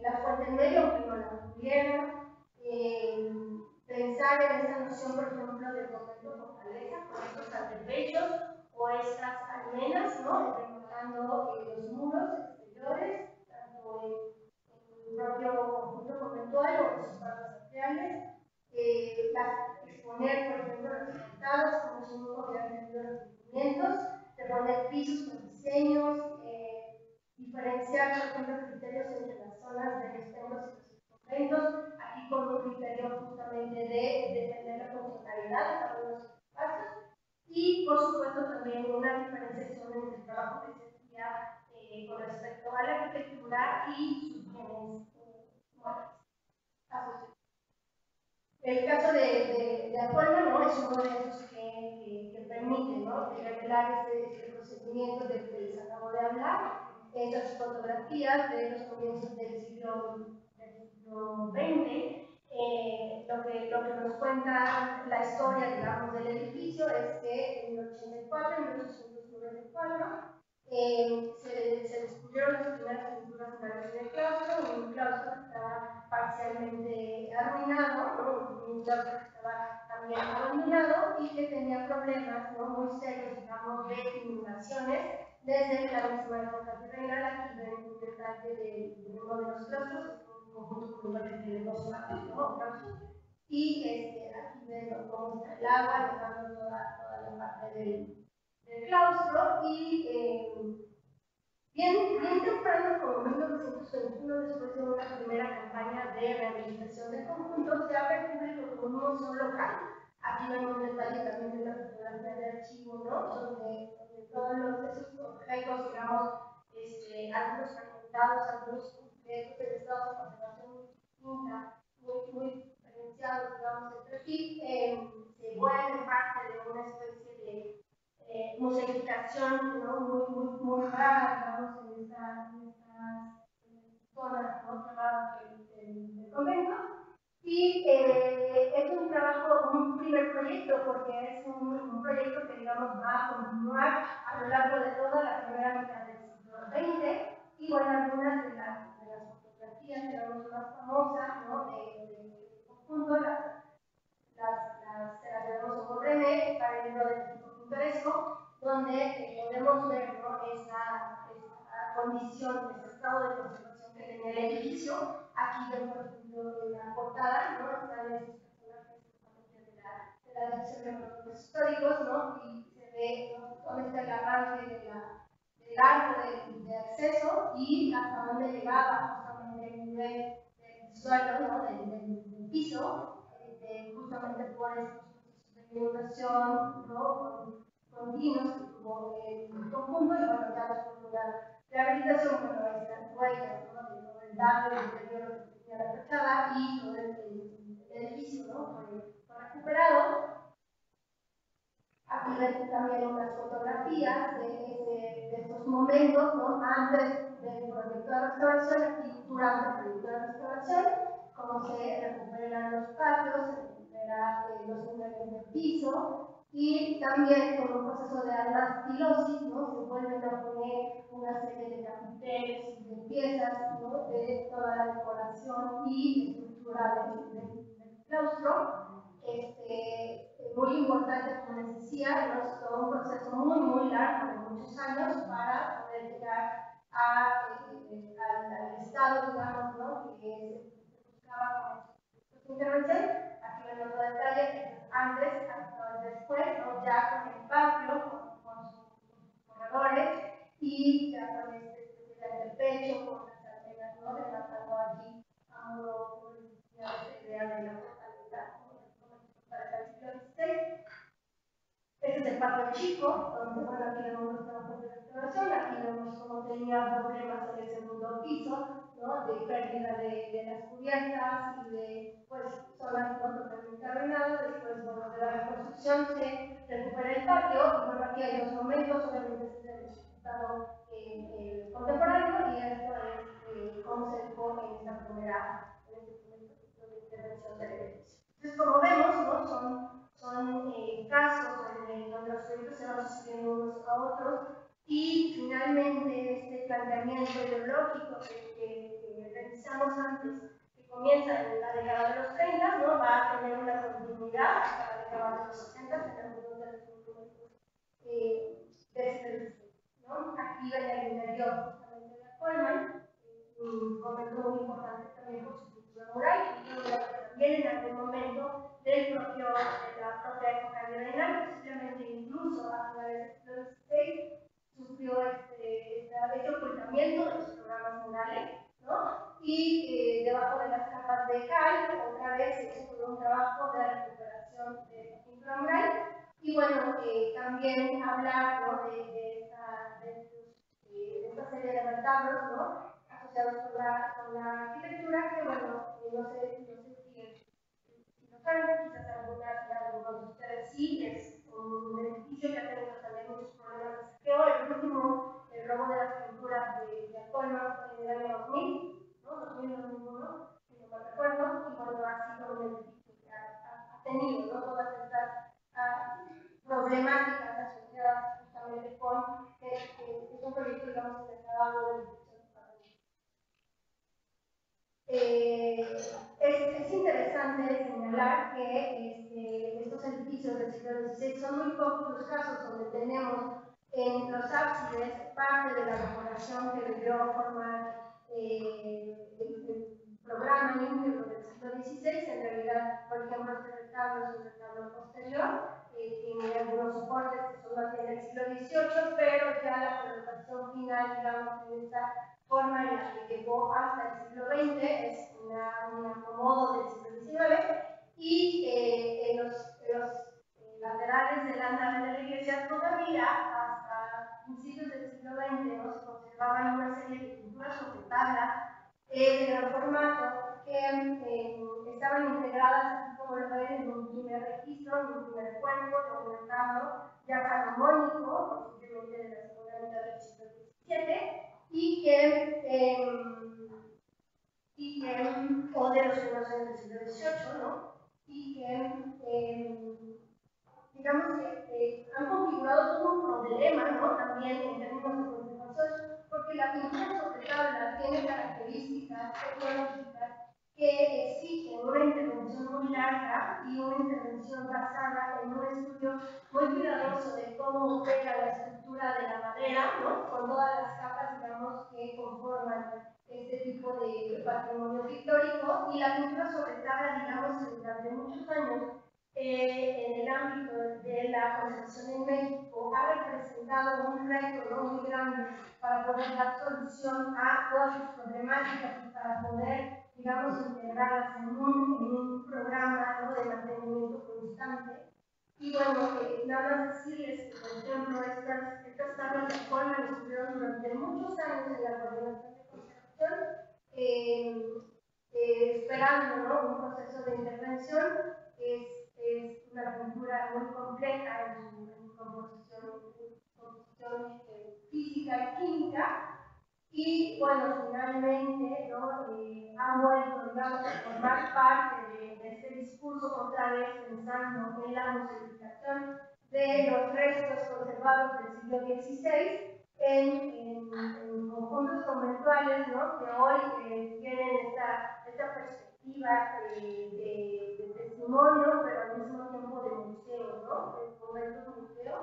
la fuente en medio, aunque no la tuviera, pensar en esta noción, por ejemplo, del convento fortaleza, con estos antepechos o estas almenas, ¿no? Rematando los muros exteriores, tanto en el propio conjunto conventual o en sus partes atriales. Exponer, por ejemplo, las portadas como si nunca hubieran tenido requerimientos, de poner pisos con diseños, diferenciar, por ejemplo, criterios entre las zonas de los templos y los conventos, aquí con un criterio justamente de defender la funcionalidad de cada uno de los espacios, y por supuesto también una diferenciación entre el trabajo que se hacía con respecto a la arquitectura y sus bienes asociados. El caso de Apuelma, ¿no? Es uno de esos que permite, ¿no? Revelar este procedimiento del que les acabo de hablar. Esas fotografías de los comienzos del siglo XX, lo que nos cuenta la historia, digamos, del edificio es que en el 84, en 1894, se descubrieron las primeras pinturas murales del claustro, un claustro que estaba parcialmente arruinado, ¿no? Un claustro que estaba también abandonado y que tenía problemas, ¿no? Muy serios, digamos, de inundaciones desde la misma época virreinal. Aquí ven un detalle de uno de los claustros, es un conjunto cultural que tiene dos patios, ¿no? Y aquí ven cómo está el agua, dejando toda la parte del claustro y bien temprano, como en 1921, después de una primera campaña de rehabilitación del conjunto, se abre al público como un museo local. Aquí ven un detalle también de una fotografía de archivo, ¿no? Donde todos esos objetos, digamos, algunos fragmentados, algunos completos, en estado de conservación muy distinta, muy diferenciados, digamos, entre sí, se vuelven parte de una especie de museificación, ¿no? Muy rara, digamos, en estas zonas, ¿no? Llamadas del convento. Y es un trabajo, un primer proyecto, porque es un proyecto que, digamos, va a continuar a lo largo de toda la primera mitad del siglo XX. Y bueno, algunas de las fotografías, digamos, más famosas, ¿no? Del conjunto, se las debemos a René para el libro del tipo pintoresco, donde podemos ver, ¿no? esta condición, este estado de conservación que tenía el edificio. Aquí ven, por ejemplo, en la portada, ¿no? Están estos personajes de la Dirección de Monumentos Históricos, ¿no? Y se ve, ¿no? Dónde está el arranque del arco de acceso y hasta dónde llegaba justamente el nivel del suelo, ¿no? Del piso, justamente por estos procesos de inundación, ¿no? Continuos que tuvo el conjunto, y bueno, ya después de la rehabilitación, bueno, estas huellas, ¿no? De todo el daño y el deterioro que tenía la fachada y todo el edificio, ¿no? Fue recuperado. Aquí ven también unas fotografías de estos momentos, ¿no? Antes del proyecto de restauración, aquí durante el proyecto de restauración, cómo se recuperan los patios, se recuperan los niveles del piso, y también con un proceso de anastilosis, ¿no? Se vuelven a poner una serie de capiteles y de piezas, ¿no? De toda la decoración y estructura del claustro. Muy importante, como les decía, ¿no? Es todo un proceso muy largo de muchos años para poder llegar al estado, digamos, ¿no? Que se buscaba con su intervención. Aquí ven otro detalle, antes, después, ¿no? Ya con el patio, con sus corredores y ya con el pecho, con las almenas, ¿no? Rematando allí a modo, como les decía, esta idea de la fortaleza, ¿no? Para el siglo XVI. Este es el Patio Chico, donde bueno, aquí vemos los trabajos de restauración, aquí vemos cómo tenía problemas en el segundo piso, ¿no? De pérdida de las cubiertas y de pues, zonas no totalmente arruinadas. Después bueno, de la reconstrucción se recupera el patio, y bueno, aquí hay dos momentos, obviamente este es el resultado contemporáneo, y esto es cómo se dejó en esta primera ciclo de intervención del edificio. Entonces, como vemos, ¿no? son casos donde los proyectos se van sucediendo unos a otros, y finalmente este planteamiento ideológico que revisamos antes, que comienza en la década de los 30, ¿no? Va a tener una continuidad hasta la década de los 60 en algunos de los documentos del siglo XVI, ¿no? Aquí ven el interior justamente de Coleman, un momento muy importante también por su cultura mural, y también en algún momento de la propia época virreinal, posiblemente incluso a finales del siglo XVI, sufrió este ocultamiento de los programas murales, ¿no? Y debajo de las capas de cal, otra vez se hizo todo un trabajo de recuperación de la pintura mural. Y bueno, también hablar, ¿no? de esta serie de retablos, ¿no? Asociados con la arquitectura, que bueno, no sé si lo saben, quizás algunos de ustedes sí, es un edificio que ha tenido también muchos problemas de saqueo. El último, el robo de las pinturas de Colman fue en el año 2000, ¿no? 2001, si no me recuerdo, y bueno, ha sido un edificio que ha tenido, ¿no? Todas estas problemáticas asociadas justamente con que es un proyecto, digamos, que se ha dado de difusión para es interesante señalar que estos edificios del siglo XVI son muy pocos los casos donde tenemos en los ábsides parte de la decoración que debió formar el programa íntegro del siglo XVI. En realidad, por ejemplo, este retablo es un retablo posterior, tiene algunos soportes que son más bien del siglo XVIII, pero ya la colocación final, digamos, en esta forma en la que llegó hasta el siglo XX es un acomodo del siglo XIX, y en los laterales del andamio de la iglesia todavía hasta principios del siglo XX, ¿no? Se conservaban una serie de pinturas sobre tabla de gran formato que estaban integradas, así como lo ven, en un primer registro, en un primer cuerpo de un retablo ya salomónico, posiblemente de la segunda mitad del siglo XVII, o de los primeros años del siglo XVIII, ¿no? Y que digamos que han configurado todo un problema, ¿no? También en términos de conservación, porque la pintura sobre tabla tiene características tecnológicas que exigen una intervención muy larga y una intervención basada en un estudio muy cuidadoso de cómo opera la estructura de la madera, ¿no? Con todas las capas, digamos, que conforman este tipo de patrimonio pictórico, y la pintura sobre tabla, digamos, durante muchos años en el ámbito de la conservación en México ha representado un reto, ¿no? Muy grande para poder dar solución a todas sus problemáticas y para poder, digamos, integrarlas en un programa, ¿no? De mantenimiento constante. Y bueno, nada más decirles que, por ejemplo, estas tablas de Coleman estuvieron durante muchos años en la coordinación de conservación, esperando, ¿no? Un proceso de intervención. Es una pintura muy compleja en su composición física y química, y bueno, finalmente, ¿no? Han vuelto, digamos, a formar parte de este discurso, otra vez pensando en la museificación de los restos conservados del siglo XVI en conjuntos conventuales, ¿no? Que hoy tienen esta perspectiva de testimonio, pero al mismo tiempo de museo, ¿no? El convento museo,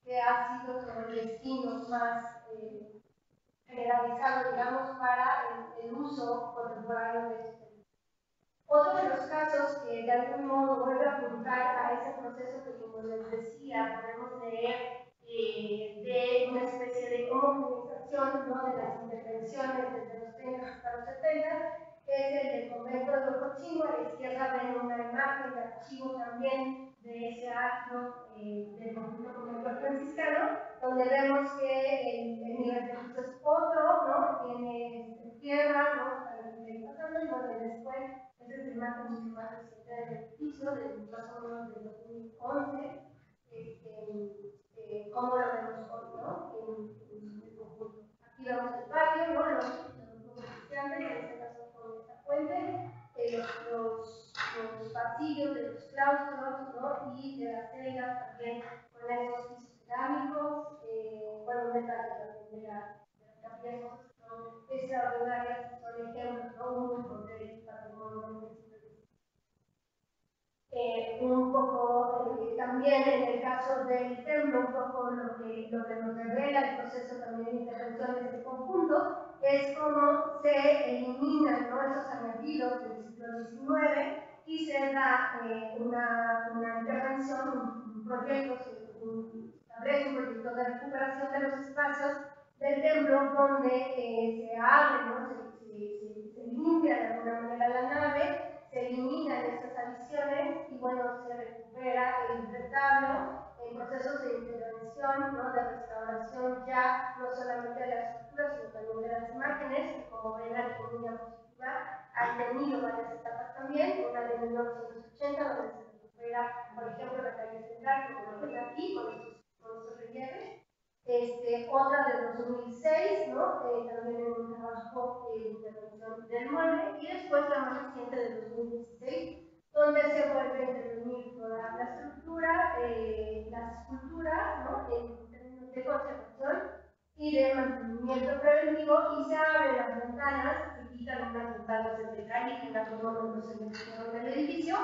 que ha sido como el destino más generalizado, digamos, para el uso contemporáneo de estos servicios. Otro de los casos que de algún modo vuelve a apuntar a ese proceso que, como les decía, podemos leer de una especie de homogeneización, ¿no? De las intervenciones desde los 30 hasta los 70, es el del convento de Huejotzingo. A la izquierda ven una imagen de archivo también de ese acto del conjunto conventual donde vemos que el nivel de piso es otro, ¿no? Tiene tierra, ¿no? Para el nivel pasando, y bueno, después esta es la imagen mucho más reciente del edificio, más o menos del 2011, cómo lo vemos hoy, ¿no? En el conjunto. Aquí vemos el patio, ¿no? Los estudiantes, en este caso con esta fuente, los pasillos de los claustros, ¿no? Y de las celdas también con esos pisos cerámicos, bueno, un detalle también de las capillas, cosas que son extraordinarias, que son ejemplos, ¿no? Únicos del patrimonio. Un poco también en el caso del templo, un poco lo que nos revela el proceso también de intervención de este conjunto es cómo se eliminan, ¿no? Esos añadidos del siglo XIX y se da una intervención, un proyecto, se establece un proyecto de recuperación de los espacios del templo donde se abre, ¿no? se limpia de alguna manera la nave, se eliminan estas adiciones y bueno, se recupera el retablo en procesos de intervención, ¿no? De restauración ya no solamente de las estructuras, sino también de las imágenes, que como ven aquí en mi diapositiva han tenido varias etapas también, una de 1980 donde se recupera, por ejemplo, la calle central, como lo ven aquí, con estos relieves. Otra de 2006, ¿no? También en un trabajo de intervención del mueble, y después la más reciente de 2016, donde se vuelve a intervenir toda la estructura, las esculturas, ¿no? En términos de conservación y de mantenimiento preventivo, y se abren las ventanas, se quitan unas ventanas desde calle que en algún momento se metieron en el edificio,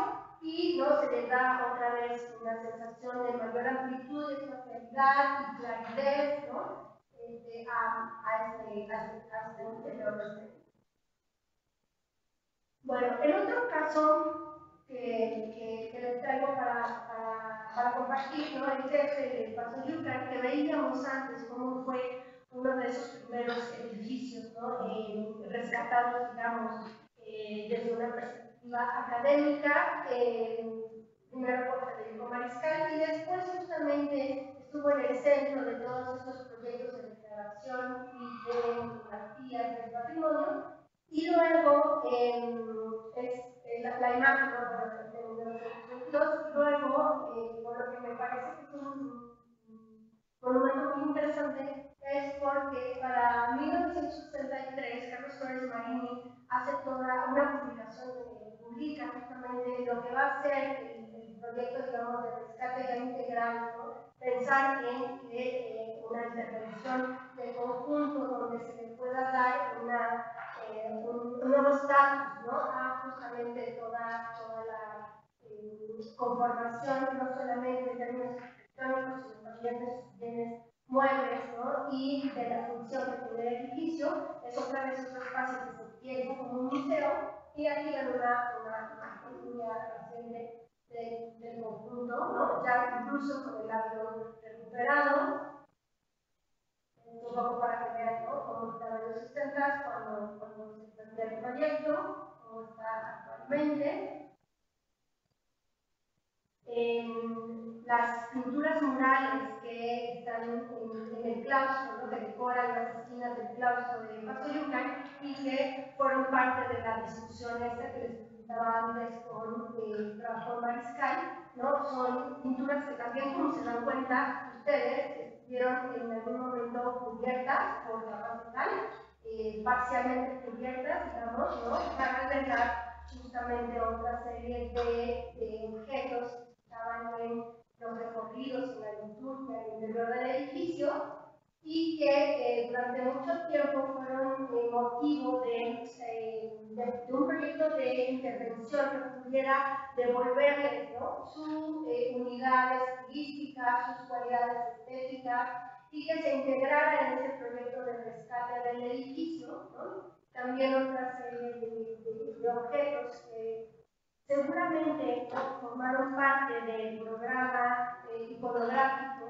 y no se le da otra vez una sensación de mayor amplitud, espacialidad y claridad, ¿no? A este interior. Bueno, el otro caso que les traigo para compartir, ¿no? Es el Paso Yucatán, que veíamos antes cómo fue uno de esos primeros edificios, ¿no? Rescatados, digamos, desde una perspectiva académica, primero por Federico Mariscal, y después justamente estuvo en el centro de todos estos proyectos de declaración y de fotografías del patrimonio, y luego es la imagen, ¿no? Para el 1922, luego, por lo que me parece que es un monumento muy interesante, es porque para 1963 Carlos Flores Marini hace toda una publicación que publica justamente lo que va a ser el proyecto, digamos, de rescate ya integral, ¿no? Pensar en que una intervención de conjunto donde se le pueda dar un nuevo estatus, ¿no? A justamente toda la conformación, no solamente en términos arquitectónicos, sino también de sus bienes muebles, ¿no? Y de la función que tiene el edificio. Es otra vez otro espacio que se piensa como un museo, y aquí ven una imagen muy reciente del conjunto, ¿no? Ya incluso con el avión recuperado, un poco para que vean, ¿no? Cómo estaba en los 60 cuando se plantea el proyecto, cómo está actualmente. Las pinturas murales que están en el claustro, ¿no? Que decoran las esquinas del claustro de Pasoyucan y que fueron parte de la discusión esta que les presentaba antes con Mariscal, ¿no? Son pinturas que también, como se dan cuenta ustedes, estuvieron en algún momento cubiertas por la paz parcialmente cubiertas, digamos, ¿no? Para albergar justamente otra serie de objetos que estaban en los recorridos, en la liturgia, en el interior del edificio, y que durante mucho tiempo fueron motivo de un proyecto de intervención que pudiera devolverles, ¿no? Su unidad estilística, sus cualidades estéticas, y que se integrara en ese proyecto de rescate del edificio, ¿no? También otra serie de objetos que seguramente, ¿no? Formaron parte del programa iconográfico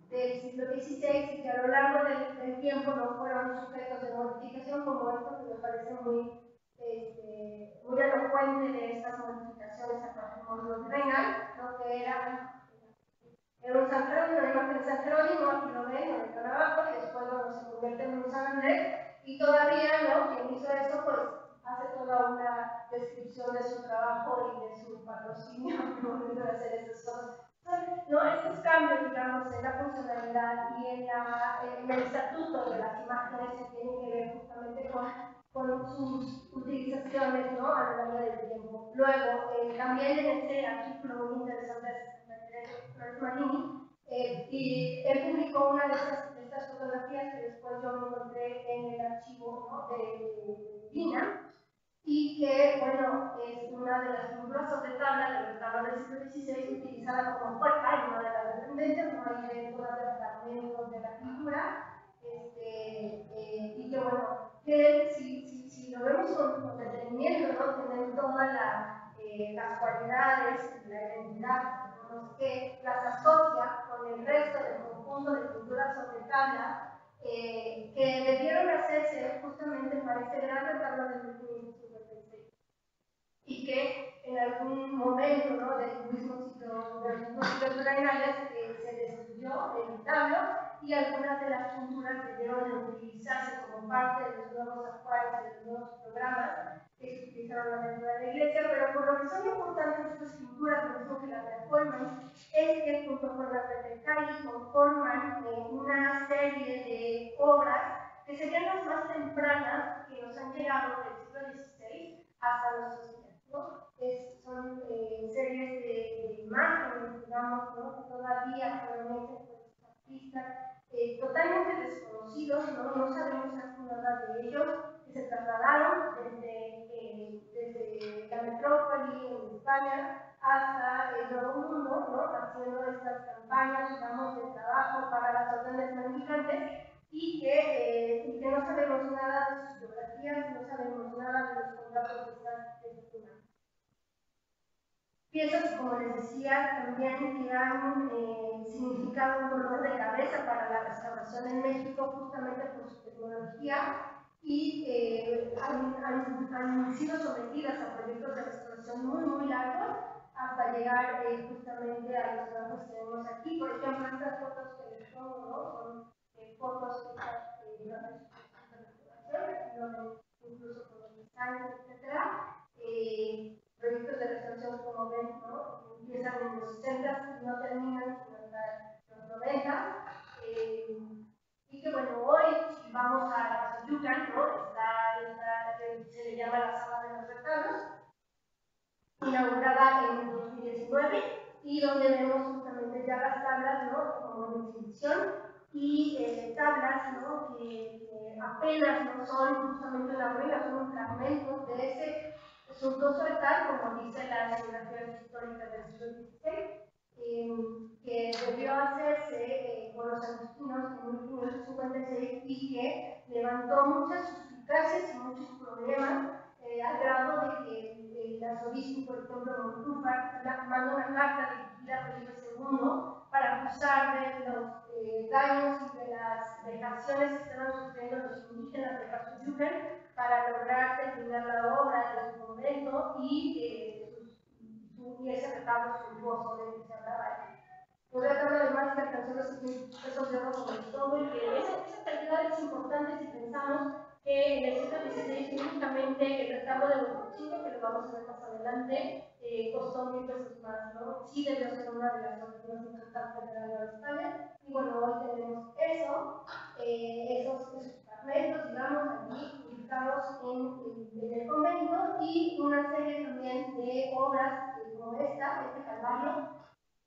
del siglo XVI, y que a lo largo del tiempo no fueron sujetos de modificación, como esto, que me parece muy elocuente de estas modificaciones a patrimonio virreinal, lo que era un San Jerónimo, una imagen de San Jerónimo, aquí lo ven, distribución de su trabajo y de su patrocinio al momento de hacer estas cosas. ¿No? Estos cambios, digamos, en la funcionalidad y en el estatuto de las imágenes que tienen que ver justamente con sus utilizaciones, ¿no? A lo largo del tiempo. Luego, también en ese artículo muy interesante de Flores Marini, y él publicó una de estas fotografías que después yo me encontré en el archivo, ¿no? de DINA, y que, bueno, es una de las figuras sobre tabla de los tablas del siglo XVI utilizada como puerta en una de las dependencias, no hay dentro de los fragmentos de la pintura, y que, bueno, que si lo vemos con detenimiento, ¿no? Tienen todas las cualidades, la identidad, que las asocia con el resto del conjunto de pinturas sobre tabla, que debieron hacerse justamente para este gran retablo de 1556 y que en algún momento, ¿no? del mismo ciclo virreinales se destruyó el retablo y algunas de las pinturas debieron de utilizarse como parte de los nuevos acuarios y de los nuevos programas que se utilizaron dentro de la iglesia, pero por lo que son importantes estas pinturas, lo mismo que las de Colman, es que junto con las de Tecali conforman una serie de obras que serían las más tempranas que nos han llegado del siglo XVI hasta nuestros días, ¿no? Son series de imágenes, digamos, ¿no? Que todavía fueron hechas por estos artistas totalmente desconocidos, ¿no? No sabemos casi nada de ellos, que se trasladaron desde la metrópoli en España hasta el Nuevo Mundo, ¿no? Haciendo estas campañas, digamos, de trabajo para las órdenes mendicantes y que no sabemos nada de sus biografías, no sabemos nada de los contratos de estas personas. Piezas, como les decía, también que han significado un dolor de cabeza para la restauración en México, justamente por su tecnología, y han sido sometidas a proyectos de restauración muy largos hasta llegar justamente a los trabajos que vemos aquí. Por ejemplo, estas fotos que les pongo, ¿no? Son fotos hechas durante su proceso de restauración, incluso con los designs, etc. Proyectos de restauración, como ven, ¿no? Empiezan en los 60 y no terminan sino hasta los 90. Y que, bueno, hoy, si vamos a Xochitl, ¿no? Se le llama la Sala de los Retablos, inaugurada en 2019, y donde vemos justamente ya las tablas, ¿no? Como en exhibición, y tablas, ¿no? Que apenas no son justamente una ruina, son un fragmento de ese suntuoso altar, como dice la geografía histórica del siglo XVI, que debió hacerse por los agustinos en 1556 y que levantó muchas suspicacias y muchos problemas, al grado de que el arzobispo, por ejemplo, Montúfar, manda una carta dirigida a Felipe II para acusar de los daños y de las vejaciones que estaban sufriendo los indígenas de Pachuchucan para lograr terminar la obra de su convento y ese retablo suntuoso del que se hablaba. Un retablo además que alcanzó los 600 pesos de oro sobre todo, y que esa calidad es importante si pensamos que en el siglo XVI únicamente el retablo de Boccaccio, que lo vamos a ver más adelante, costó 1000 pesos más, ¿no? Sí debió ser una de las obras más importantes de la Nueva España, y bueno, hoy tenemos eso, esos fragmentos, digamos, allí ubicados en el convento, y una serie también de obras como este Calvario,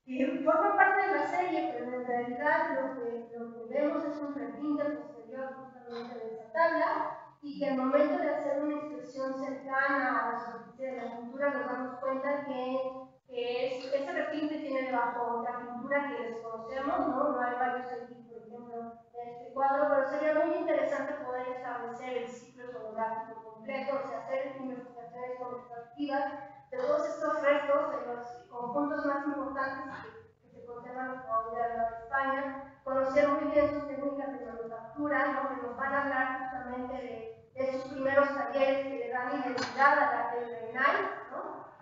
que forma parte de la serie, pero en realidad lo que vemos es un reprinte posterior justamente de esa tabla, y que al momento de hacer una inspección cercana a la superficie de la pintura nos damos cuenta que ese reprinte tiene debajo otra pintura que desconocemos, ¿no? Hay varios aquí, por ejemplo, en este cuadro, pero sería muy interesante poder establecer el ciclo iconográfico completo, o sea, hacer investigaciones constructivas de todos estos restos, de los conjuntos más importantes que se conservan hoy de la Nueva España, conocer muy bien sus técnicas de manufactura, ¿no? Que nos van a hablar justamente de sus primeros talleres que le dan identidad al arte virreinal, ¿no?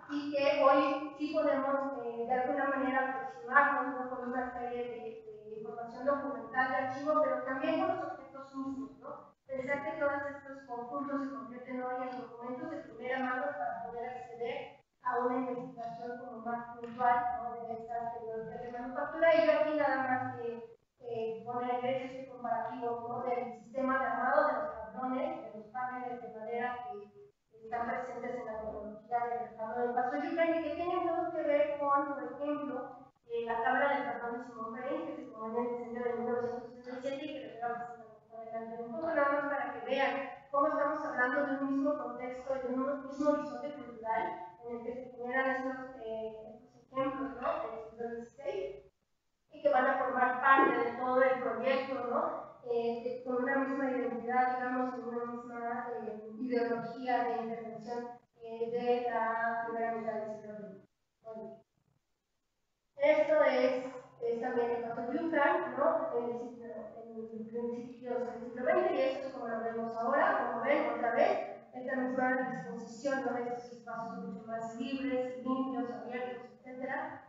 Y que hoy sí podemos de alguna manera aproximarnos, ¿no? Con una serie de información documental de archivo, pero también con los objetos mismos, ¿no? Pensar que todos estos conjuntos se convierten hoy en documentos de primera mano para poder acceder puntual, ¿no?, de estas tecnologías de manufactura. Y yo aquí nada más ponerles este comparativo, ¿no?, del sistema de armado de los tablones, de los paneles de madera que están presentes en la tecnología del respaldo del paso Yucatán y que tienen todo que ver con, por ejemplo, la tabla del perdón de Simón Ferenc, que se formó en el diseño de 1967 y que les voy a presentar más adelante un poco, nada más para que vean cómo estamos hablando de un mismo contexto y de un mismo horizonte cultural en el que se generan estos ejemplos, ¿no?, del siglo XVI y que van a formar parte de todo el proyecto, ¿no?, con una misma identidad, digamos, y una misma ideología de intervención de la primera mitad del siglo XX. Bueno, esto es también el Paso Yucatán, ¿no?, en principios del siglo XX, y esto es como lo vemos ahora. Como ven, otra vez, esta misma disposición, ¿no?, de estos espacios mucho más libres, limpios, abiertos, etcétera,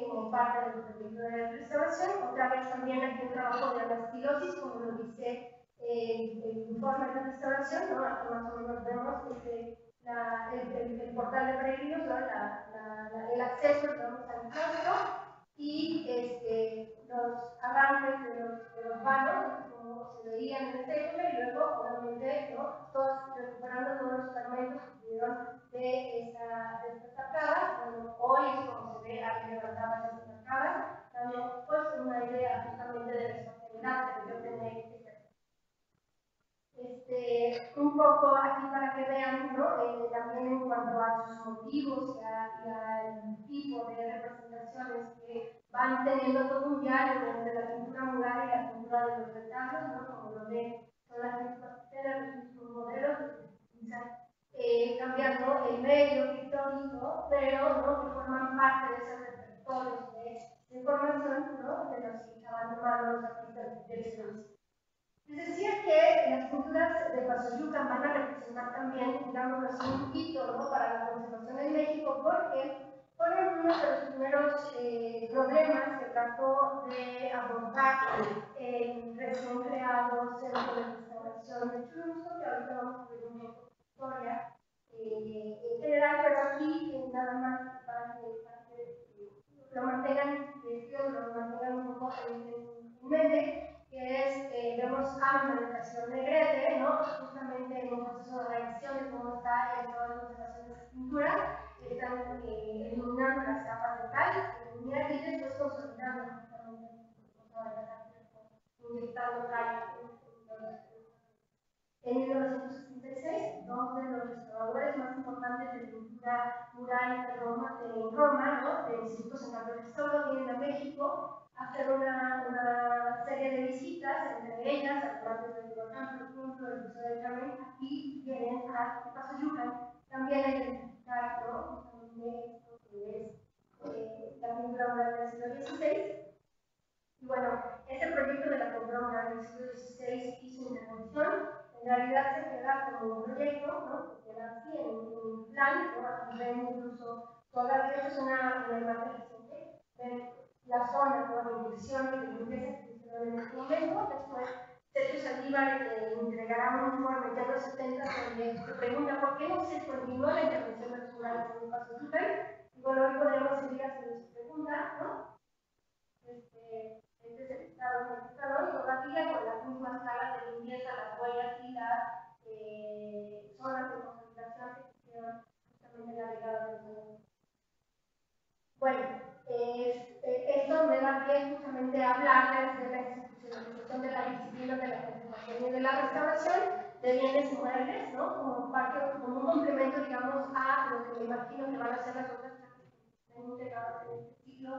como parte del proyecto de restauración. Otra vez también aquí el trabajo de anastilosis, como lo dice el informe de restauración, ¿no? Aquí más o menos vemos el portal de peregrinos, ¿no?, el acceso, digamos, al claustro, y los arranques de los vanos, como se veían en esta época, y luego, obviamente, ¿no?, todos recuperando todos los fragmentos que tuvieron de estas arcadas. Bueno, hoy es como se ve ahí levantadas estas arcadas, dando pues una idea justamente de la espacialidad que debió tener un poco aquí para que vean, ¿no?, también en cuanto a sus motivos y al tipo de representaciones que van teniendo todo un diálogo entre la pintura mural y la pintura de los retablos, ¿no?, como lo ven, son las mismas piedras, los mismos modelos que se utilizan, cambiando el medio pictórico, pero, ¿no?, que forman parte de esos repertorios de información, ¿no?, de los que estaban tomando los artistas del siglo. Les decía que las pinturas de Pasoyucan van a representar también, digamos así, un hito, ¿no?, para la conservación en México, porque fueron uno de los primeros problemas que trató de abordar el recién creado Centro de Restauración de Churubusco, que ahorita vamos a ver un poco de historia en general, pero aquí nada más para que lo mantengan un poco en mente, que vemos ambas estación Negrete, ¿no?, justamente en un proceso de revisión de cómo está el estado de conservación de esa pintura. Están eliminando las capas de cal y después consolidando justamente inyectando cal en 1966, dos de los restauradores más importantes de pintura mural en Roma, ¿no?, del Instituto Central de Restauro, vienen a México a hacer una serie de visitas, entre ellas, además de Teotihuacán, por ejemplo, el Museo del Carmen, aquí vienen a Pasoyucan también a identificar, ¿no?, justamente esto que es la pintura mural del siglo XVI. Y bueno, este proyecto de la pintura mural del siglo XVI y su intervención en realidad se queda como un proyecto, ¿no?, que queda así en un plan, ¿no? Aquí ven incluso todavía, esta es una imagen reciente, ven la zona, ¿no?, de inversión y de limpieza que se hicieron en este momento. Después Sergio Saldívar entregará un informe ya en los 70 donde se pregunta por qué no se continuó la intervención de los murales en el Paso Yucatán. Y bueno, hoy podemos seguir haciendo esa pregunta, ¿no? Este es el estado en el que está hoy, todavía con la misma escala de limpieza, las huellas y las zonas de concentración que se hicieron justamente en la década del 90. Bueno, esto me da pie justamente a hablarles de la institucionalización de la disciplina de la conservación y de la restauración de bienes muebles, ¿no?, como parte, como un complemento, digamos, a lo que me imagino que van a ser las otras clases que están integradas en este ciclo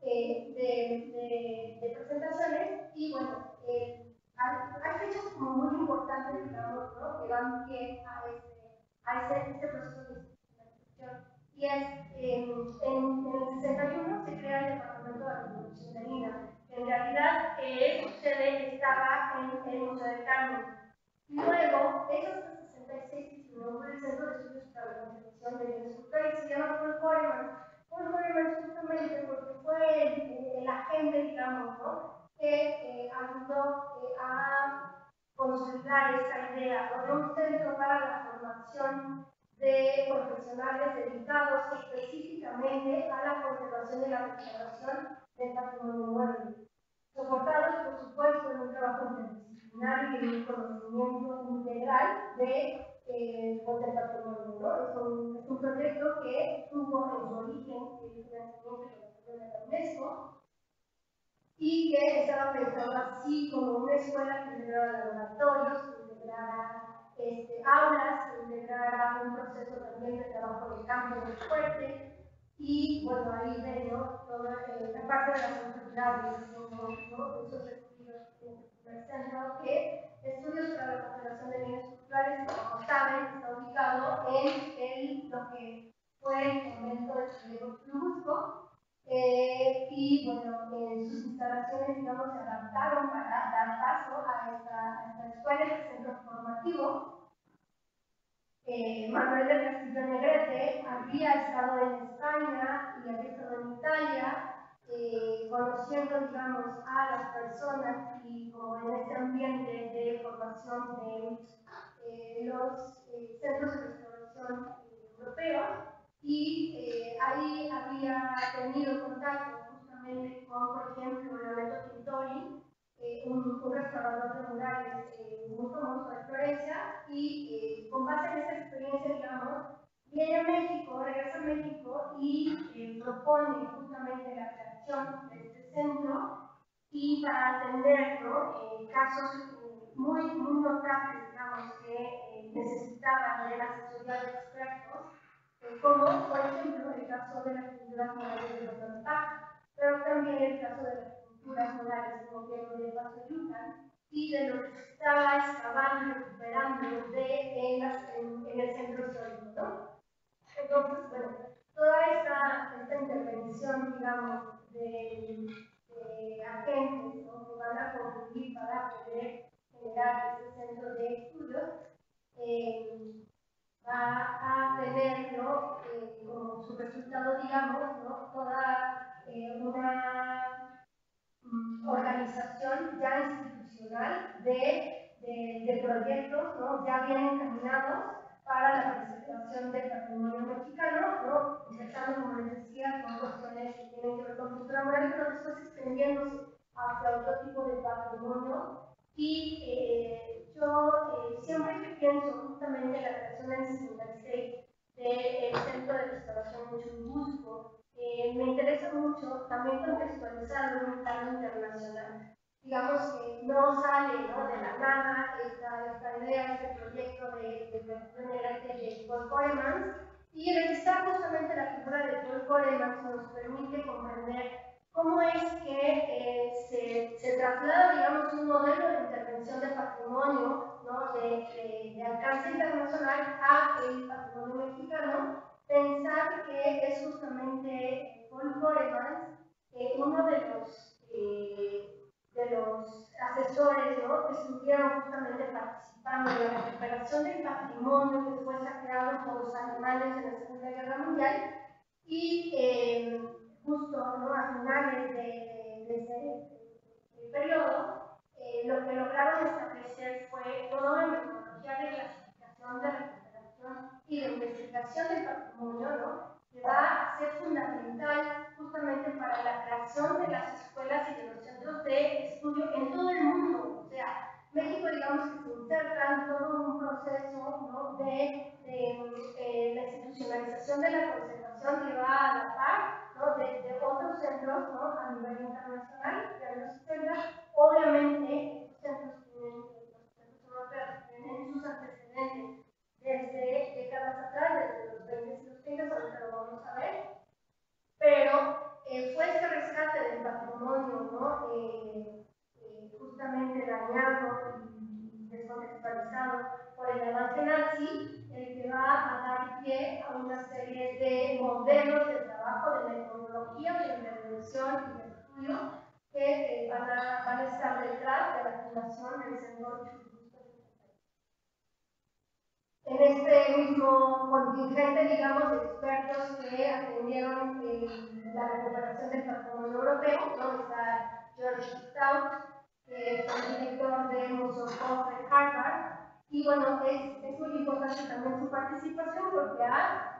de presentaciones. Y bueno, hay fechas como muy importantes, digamos, ¿no?, que dan pie a este proceso de institucionalización. Y es en el 61 se crea el Departamento de Reproducción de Lina, que en realidad su sede estaba en el Museo del Carmen. Luego, es hasta 66 que se inaugura el Centro de Estudios para la Conservación de Bienes Culturales, se llama Paul Foreman. Paul Foreman justamente porque fue el agente, digamos, ¿no?, que ayudó a consolidar esta idea, ¿no?, de un centro para la formación de profesionales dedicados específicamente a la conservación y la restauración del patrimonio mueble, soportados, por supuesto, en un trabajo interdisciplinario y en un conocimiento integral de, del patrimonio, ¿no? Es un proyecto que tuvo en su origen el financiamiento de la UNESCO y que estaba pensado así como una escuela que integrara laboratorios, que integrara aulas, que integrara un proceso también de trabajo de campo muy fuerte. Y bueno, ahí ven, ¿no? Toda la parte de las autoridades, ¿no? Esos estudios del centro que estudios para la cooperación de bienes culturales, como saben, está ubicado en lo que fue el convento de Chilebo Churubusco. Y bueno, sus instalaciones, digamos, se adaptaron para dar paso a esta escuela, este centro formativo. Manuel del Castillo Negrete había estado en España y había estado en Italia, conociendo, digamos, a las personas y como en este ambiente de formación de los centros de restauración europeos. Y ahí había tenido contacto justamente con, por ejemplo, Leonardo Tintori, un restaurador de murales muy famoso de Florencia, y con base en esa experiencia, digamos, viene a México, regresa a México y propone justamente la creación de este centro y para atender, ¿no? Casos muy notables, digamos, que necesitaban de la asesoría de expertos, como por ejemplo el caso de las pinturas murales de los Antac, pero también el caso de las pinturas murales del gobierno de Pasoyucan y de lo que se estaba excavando y recuperando en el centro histórico, ¿no? Entonces, bueno, toda esta intervención, digamos, de agentes, ¿no? Que van a contribuir para poder generar este centro de estudios, va a tener, ¿no? Como su resultado, digamos, ¿no? Toda una organización ya institucional de proyectos, ¿no? Ya bien encaminados para la preservación del patrimonio mexicano, ¿no? Empezando, como les decía, con cuestiones que tienen que ver con cultura moral, pero después extendiéndose hacia otro tipo de patrimonio. Y yo siempre que pienso justamente en la creación del 66 del Centro de Restauración de Churubusco, me interesa mucho también contextualizarlo en un plano internacional. Digamos que no sale, ¿no? De la nada esta idea, este proyecto de Paul Koremans, y revisar justamente la figura de Paul Koremans nos permite comprender cómo es que se traslada, digamos, un modelo de intervención de patrimonio, ¿no? de alcance internacional a el patrimonio mexicano. Pensar que es justamente Paul Koremans uno de los asesores, ¿no? Que estuvieron justamente participando en la recuperación del patrimonio que fue saqueado por los alemanes en la Segunda Guerra Mundial y justo, ¿no? A finales de ese periodo, lo que lograron establecer fue toda una metodología de clasificación, de recuperación y de investigación del patrimonio, ¿no? Que va a ser fundamental justamente para la creación de las escuelas y de los centros de estudio en todo el mundo. O sea, México, digamos que se inserta en todo un proceso, ¿no? de la institucionalización de la conservación que va a la par, ¿no? de otros centros, ¿no? A nivel internacional, de los 60. Obviamente, estos centros tienen, los centros europeos tienen sus antecedentes desde décadas atrás, desde los 20 y los 30, ahorita lo vamos a ver, pero fue este rescate del patrimonio, ¿no? Justamente dañado y descontextualizado por el avance nazi, el que va a dar pie a una serie de modelos de trabajo, de metodología, de intervención y de estudio que van a estar detrás de la fundación del Centro Churubusco. En este mismo contingente, digamos, de expertos que atendieron la recuperación del patrimonio europeo, ¿no? Está George Stout, que es el director del Museo Koch de Harvard, y bueno, es muy importante aprecio también su participación porque a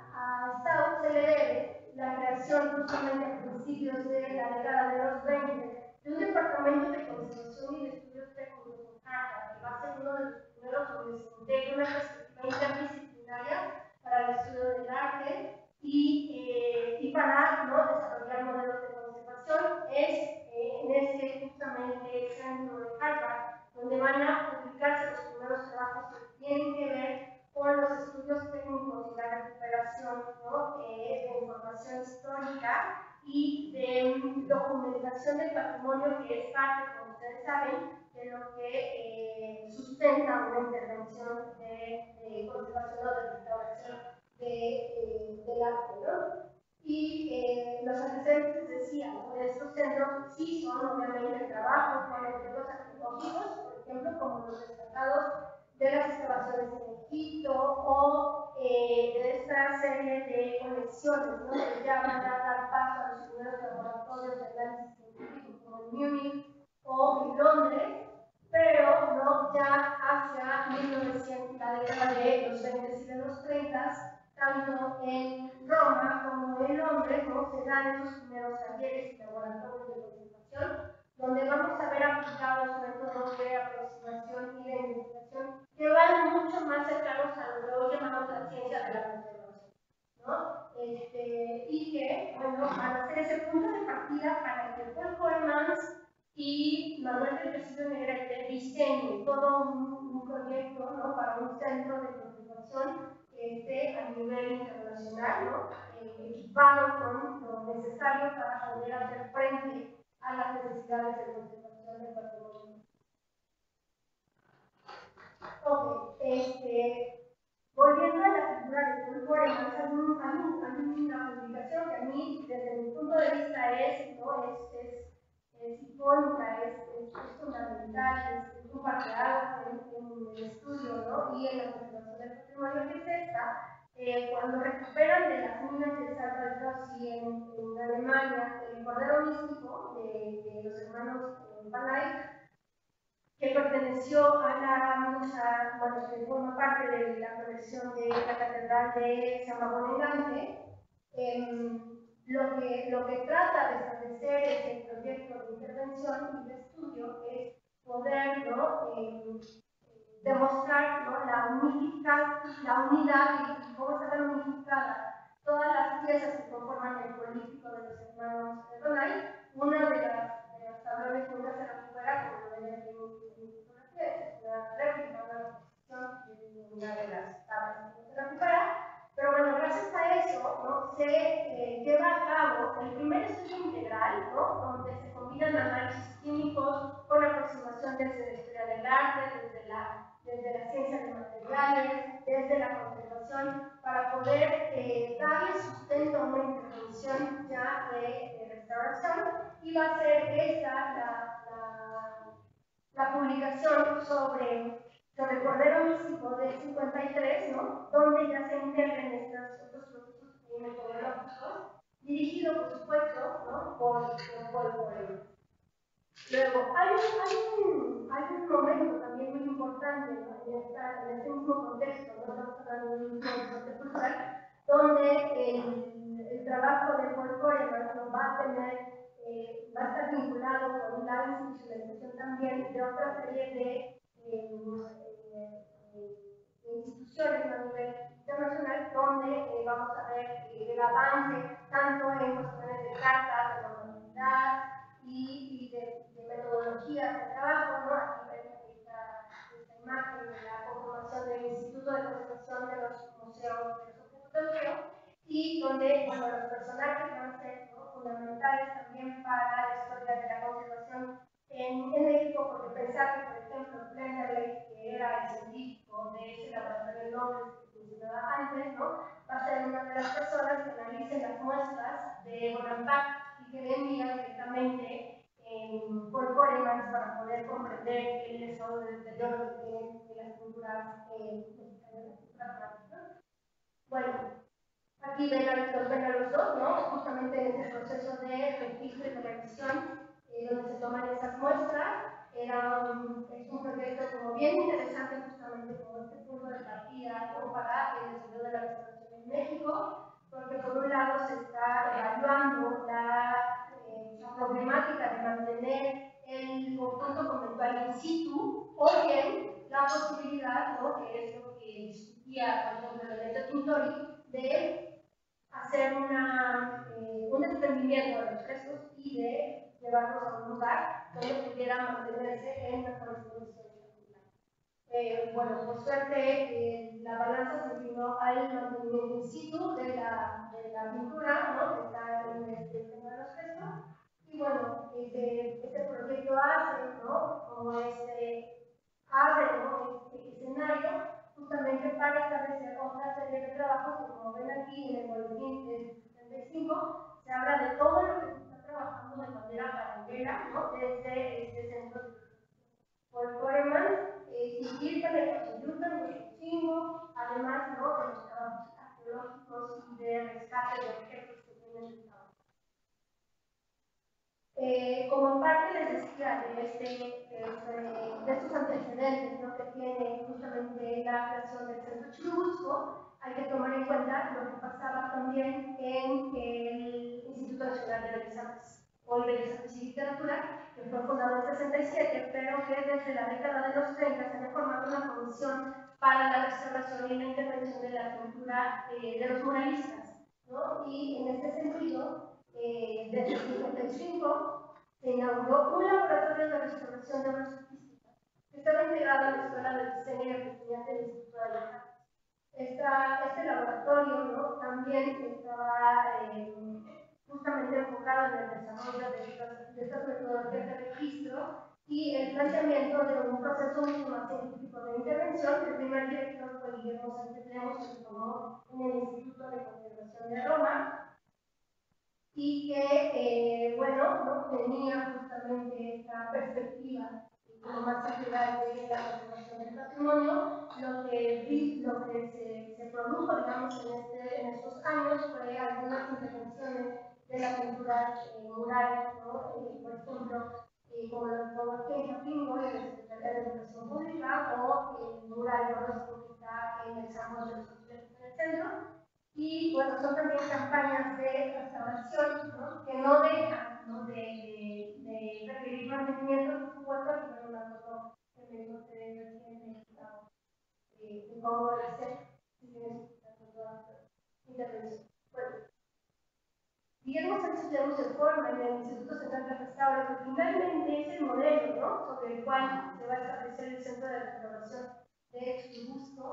Stout se le debe la creación justamente a principios de la década de los 20 de un departamento de conservación y de estudios técnicos en Harvard, que va a ser uno de los primeros donde se integra una perspectiva interdisciplinaria para el estudio del arte y para, ¿no?, desarrollar modelos de conservación. Es en este justamente centro de Harvard donde van a publicarse los primeros trabajos que tienen que ver con los estudios técnicos y la recuperación, ¿no?, de información histórica y de documentación del patrimonio, que es parte, como ustedes saben, de lo que sustenta una intervención de conservación o de restauración del arte, ¿no? Y los antecedentes, decía, ¿no?, de estos centros sí son obviamente trabajos con objetos arqueológicos, por ejemplo, como los destacados de las excavaciones en Egipto o de esta serie de colecciones, ¿no?, que ya van a dar paso a los primeros laboratorios de análisis científico como en Múnich o en Londres, pero ¿no?, ya hacia 1900, la década de los 20 y de los 30, tanto en Roma como en Londres, ¿no?, se dan esos primeros talleres y laboratorios de conservación, donde vamos a ver aplicados métodos de aproximación y de investigación que van mucho más cercanos a lo que hoy llamamos la ciencia de la conservación, ¿no? Y que, bueno, van a ser ese punto de partida para que Paul Colemans y Manuel del Castillo Negrete diseñen todo un proyecto, ¿no?, para un centro de conservación a nivel internacional, ¿no?, equipado con lo necesario para poder hacer frente a las necesidades de conservación del patrimonio. Ok, volviendo a la figura de Paul Colemans, hay una publicación que a mí, desde mi punto de vista, es, ¿no?, es icónica, es fundamental, es un parteaguas en el estudio, ¿no?, y en la conservación del patrimonio, que es esta. Cuando recuperan de las minas de Salvatierra en Alemania el cordero místico de los hermanos Van Eyck, que perteneció bueno, que forma parte de la colección de la Catedral de San Babón en Gante. Lo que trata de establecer ese proyecto de intervención y de estudio es poder, ¿no?, demostrar, ¿no?, la unidad y cómo están unificadas todas las piezas que conforman el político de los hermanos Donay. Una de las tablones nunca se recupera, como lo ven aquí en mi fotografía, es una réplica, una reposición de una de las tablas que no se recupera. Pero bueno, gracias a eso, ¿no?, se lleva a cabo el primer estudio integral, ¿no?, donde se combinan análisis químicos con aproximación desde la historia del arte, desde la ciencia de materiales, desde la conservación, para poder darle sustento a una intervención ya de restauración, y va a ser esta la publicación sobre Cordero Místico del 53, ¿no?, donde ya se integran estos procesos metodológicos, dirigido, por supuesto, ¿no?, por Paul Colemans. Luego, hay un momento también muy importante, ¿no?, en este mismo contexto, ¿no?, estamos hablando de un contexto cultural, donde el trabajo de Paul Colemans, ¿no?, va a estar vinculado con la institucionalización también de otra serie de instituciones a nivel internacional, donde vamos a ver el avance tanto en cuestiones de cartas, de normatividad y de metodologías de trabajo, ¿no? Aquí ven esta imagen de la conformación del Instituto de Conservación de los Museos, de los Objetos de Museo, y donde, bueno, los personajes van a ser, ¿no?, fundamentales también para la historia de la conservación en México, porque pensar que, por ejemplo, Plenderley, que era el científico de ese laboratorio de Londres que mencionaba antes, ¿no?, va a ser una de las personas que analicen las muestras de Bonampak y que le envía directamente Paul Colemans para poder comprender el estado de deterioro que tienen las pinturas mexicanas. Bueno, aquí ven a los dos, ¿no?, justamente en ese proceso de registro y de revisión, donde se toman esas muestras. Es un proyecto como bien interesante, justamente como este punto de partida como para el desarrollo de la restauración en México, porque por un lado se está evaluando la problemática de mantener el conjunto conventual in situ, o bien la posibilidad, ¿no?, que es lo que discutía, por ejemplo, el evento Tintori, de hacer un desprendimiento de los restos y de llevarlos a un lugar donde pudieran mantenerse en mejores condiciones. Bueno, por suerte, la balanza se inclinó al mantenimiento in situ de la pintura, ¿no?, que está en el tema de los restos. Y bueno, este proyecto hace, ¿no?, como abre, ¿no?, este escenario justamente para establecer otra serie de trabajos que, como ven aquí en el boletín del 75, se habla de todo lo que se está trabajando de manera paralela, ¿no?, desde este centro de por Foreman, Sigilpa, Necochayucan, Huixotzingo, además, ¿no?, de los trabajos arqueológicos y de rescate de objetos que tienen el trabajo. Como parte, les decía, de estos antecedentes, ¿no?, que tiene justamente la creación del Centro Churubusco, hay que tomar en cuenta lo que pasaba también en el Instituto Nacional de Bellas Artes, hoy Bellas Artes y Literatura, que fue fundado en 67, pero que desde la década de los 30 se había formado una comisión para la restauración y la intervención de la pintura de los muralistas, ¿no? Y en este sentido, desde el 55 se inauguró un laboratorio de restauración de obras artísticas que estaba integrado a la Escuela de Diseño y Artesanía del Instituto de las Artes. Este laboratorio, ¿no?, también estaba justamente enfocado en el desarrollo de estas metodologías de registro y el planteamiento de un proceso mucho más científico de intervención. El primer director fue Guillermo Sánchez Lemos, que se formó en el Instituto de Conservación de Roma, y que, bueno, ¿no?, tenía justamente esta perspectiva como más integral de la conservación del patrimonio. Lo que se produjo, digamos, en estos años fue algunas intervenciones de la pintura mural, ¿no?, por ejemplo, como lo pongo aquí en Chapingo, en la Secretaría de Educación Pública, o el mural borrosco que está en el Salón de los Hospitales en el centro. Y bueno, son también campañas de restauración, ¿no?, que no dejan, ¿no?, de requerir mantenimiento, por supuesto, y bueno, una foto que me encontré recién de cómo debe ser, si tienes toda la intervención. Bueno, Guillermo Sánchez Lemos se forma en el Instituto Central de Restauro, que finalmente es el modelo, ¿no?, sobre el cual se va a establecer el Centro de Restauración de Churubusco,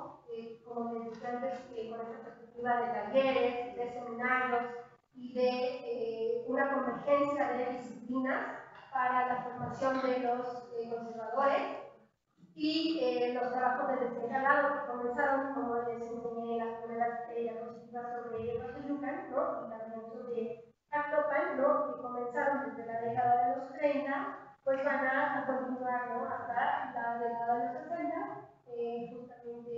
como les decía antes, con esta perspectiva de talleres, de seminarios y de una convergencia de disciplinas para la formación de los conservadores, y los trabajos de desencalado que comenzaron, como les enseñé en las primeras diapositivas sobre Huixotzingo, ¿no?, y también sobre Actopan, ¿no?, que comenzaron desde la década de los 30, pues van a continuar, ¿no?, hasta la década de los 60, justamente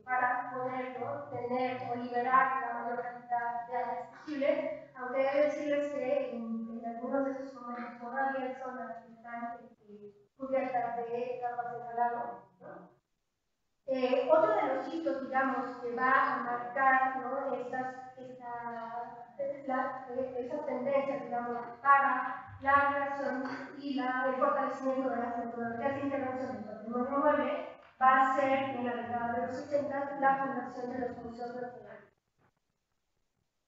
para poder, ¿no?, tener o liberar la mayor cantidad de áreas posibles, aunque he de decirles que en algunos de esos momentos todavía hay zonas que están cubiertas de capas de calado, ¿no? Otro de los hitos, digamos, que va a marcar, ¿no?, esa tendencia, digamos, para la creación y el fortalecimiento de las metodologías de intervención del patrimonio mueble va a ser en la década de los 80 la fundación de los museos nacionales.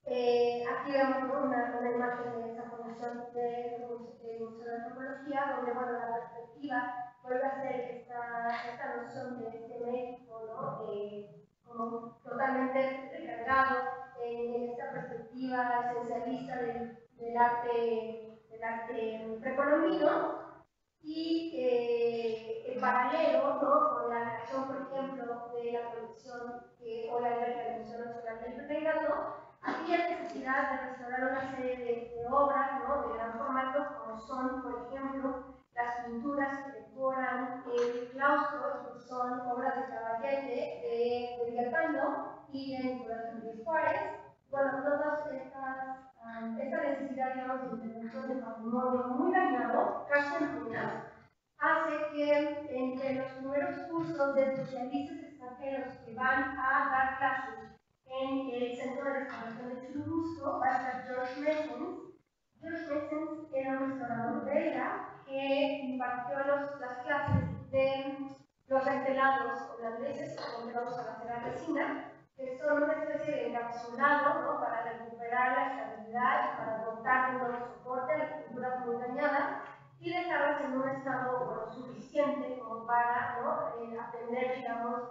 Aquí vemos, ¿no?, una imagen de esa fundación del Museo de Antropología, donde, bueno, la perspectiva vuelve a ser esta noción de México, ¿no?, como totalmente recargado en esta perspectiva esencialista del arte precolombino, y en paralelo, ¿no?, con la creación, por ejemplo, de la colección que hoy alberga el Museo Nacional del Virreinato, había necesidad de restaurar una serie de obras, ¿no?, de gran formato, como son, por ejemplo, las pinturas que decoran el claustro, que son obras de Caballete, de Villalpando y de Nicolás Rodríguez Juárez. Bueno, todas esta necesidad, digamos, de intervención de patrimonio muy dañado, casi en ruinas, hace que entre los primeros cursos cursos de especialistas extranjeros que van a dar clases en el Centro de Restauración de Churubusco va a estar George Messens. George Messens era un restaurador belga que impartió las clases de los entelados holandeses, o entelados a base de resina, que son una especie de encapsulado, ¿no?, para recuperar la estabilidad y para dotar de un nuevo soporte a la pintura muy dañada y dejarlas en un estado, bueno, suficiente como para, ¿no?, atender, digamos,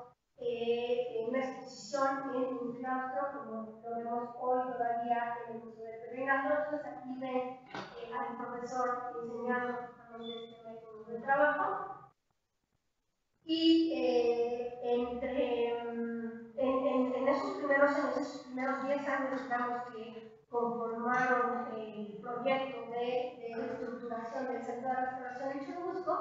una exposición en un claustro, como lo vemos hoy todavía en el Museo del Virreinato. Entonces aquí ven al profesor enseñando justamente este método de trabajo. Y en esos primeros años, esos primeros 10 años, digamos, que conformaron el proyecto de estructuración del Centro de Restauración en Churubusco,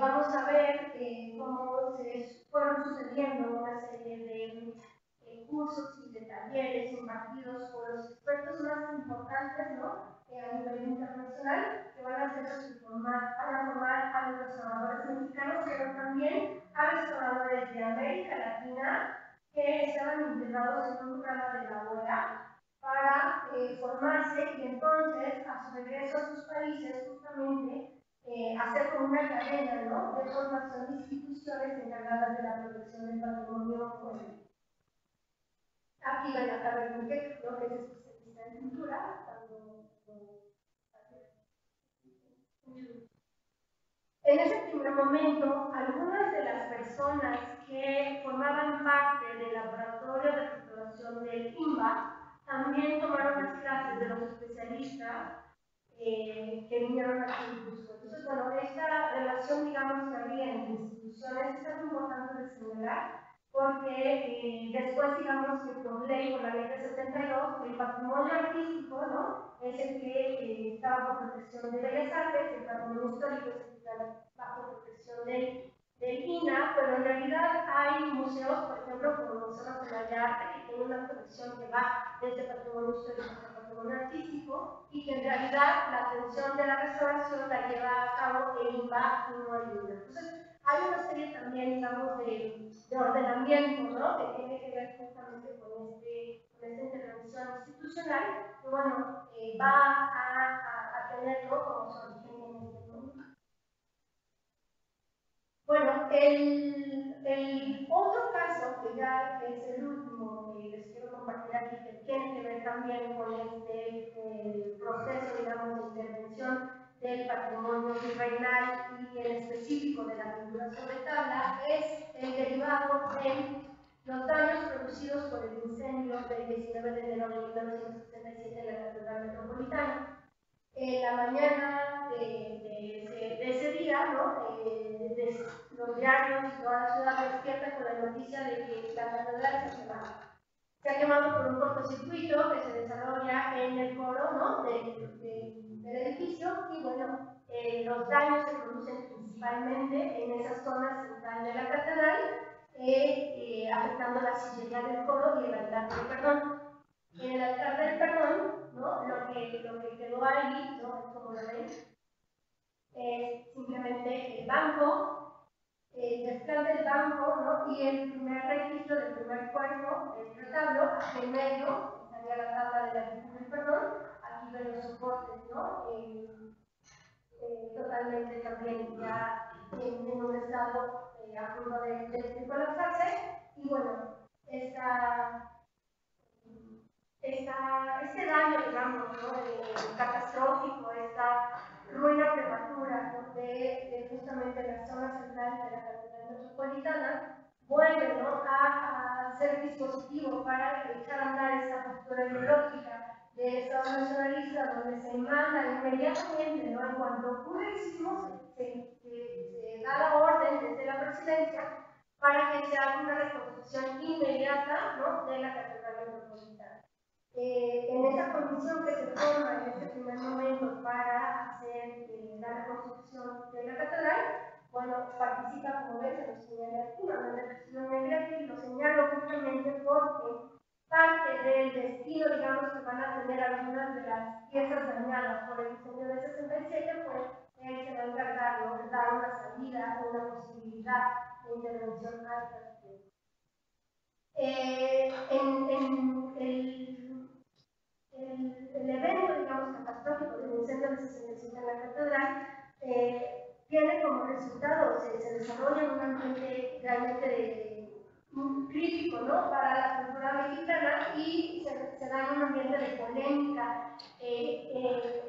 vamos a ver cómo se fueron sucediendo una serie de cursos y de talleres impartidos por los expertos más importantes, ¿no?, a nivel internacional, que van a ser los que van a formar a los restauradores mexicanos, pero también a restauradores de América Latina que estaban integrados en un programa de la OEA para formarse y entonces, a su regreso a sus países, justamente hacer como una cadena, ¿no?, de formación de instituciones encargadas de la protección del patrimonio cultural. Aquí van a saber ¿no?, que es especialista en pintura, en ese primer momento, algunas de las personas que formaban parte del laboratorio de restauración del INBA también tomaron las clases de los especialistas que vinieron aquí en Cusco. Entonces, bueno, esta relación, digamos, que había entre instituciones es algo importante de señalar, porque después, digamos, que por ley, por la ley de 72, el patrimonio artístico, ¿no?, es el que está bajo protección de Bellas Artes, el patrimonio histórico es el que está bajo protección del INAH, pero en realidad hay museos, por ejemplo, como el Museo Nacional de Arte, que tiene una colección que va desde patrimonio histórico hasta patrimonio artístico, y que en realidad la atención de la restauración la lleva a cabo el INBA y no el INAH. Entonces, hay una serie también, digamos, de ordenamiento, ¿no?, que tiene que ver justamente con esta intervención institucional, que, bueno, va a tenerlo como su origen en este mundo. Bueno, el otro caso, que ya es el último que les quiero compartir aquí, que tiene que ver también con este proceso, digamos, de intervención del patrimonio virreinal y en específico de la pintura sobre tabla, es el derivado de los daños producidos por el incendio del 19 de enero de 1967 en la Catedral Metropolitana. En la mañana de ese día, ¿no?, los diarios y toda la ciudad despierta con la noticia de que la catedral se ha quemado por un cortocircuito que se desarrolla en el coro, ¿no?, del edificio, y bueno, los daños se producen principalmente en esa zona central de la catedral, afectando la sillería del coro y el altar del perdón. En el altar del perdón, ¿no?, lo que quedó ahí, ¿no?, como lo ven, es simplemente el banco, el desplante del banco, ¿no?, y el primer registro del primer cuerpo del retablo. Aquí en medio estaría la tabla de la Virgen del Perdón. Aquí ven los soportes, ¿no?, totalmente también ya en un estado a punto de colapsarse. Y bueno, este daño, digamos, ¿no?, catastrófico, esta ruina prematura, ¿no?, de justamente la zona central de la Catedral Metropolitana, vuelve, ¿no?, a ser dispositivo para echar a andar esta postura ideológica de Estado nacionalista, donde se manda inmediatamente, ¿no?, en cuanto ocurre el sismo, se da la orden desde la presidencia para que se haga una reconstrucción inmediata, ¿no?, de la Catedral Metropolitana. En esa comisión que se forma en este primer momento para hacer la reconstrucción de la catedral, bueno, participa, como ven, se lo señala aquí, Manuel Castillo Negrete, y lo señalo justamente porque parte del destino, digamos, que van a tener algunas de las piezas dañadas por el incendio de 67 fue él se va a encargar, ¿no?, de dar una salida, una posibilidad de intervención a estas especies. El evento, digamos, catastrófico del incendio de 67 en la catedral tiene como resultado, se desarrolla en un ambiente realmente crítico, ¿no?, para la cultura mexicana, y se da en un ambiente de polémica,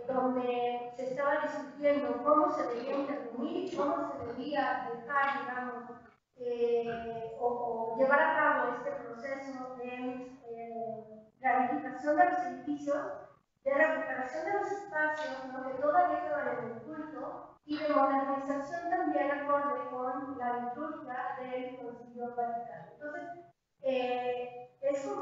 donde se estaba discutiendo cómo se debía intervenir, cómo se debía dejar, digamos, o llevar a cabo este proceso de rehabilitación de los edificios, de recuperación de los espacios, ¿no?, que todavía estaban en el culto, y de modernización también acorde con la liturgia del Concilio Vaticano. Entonces,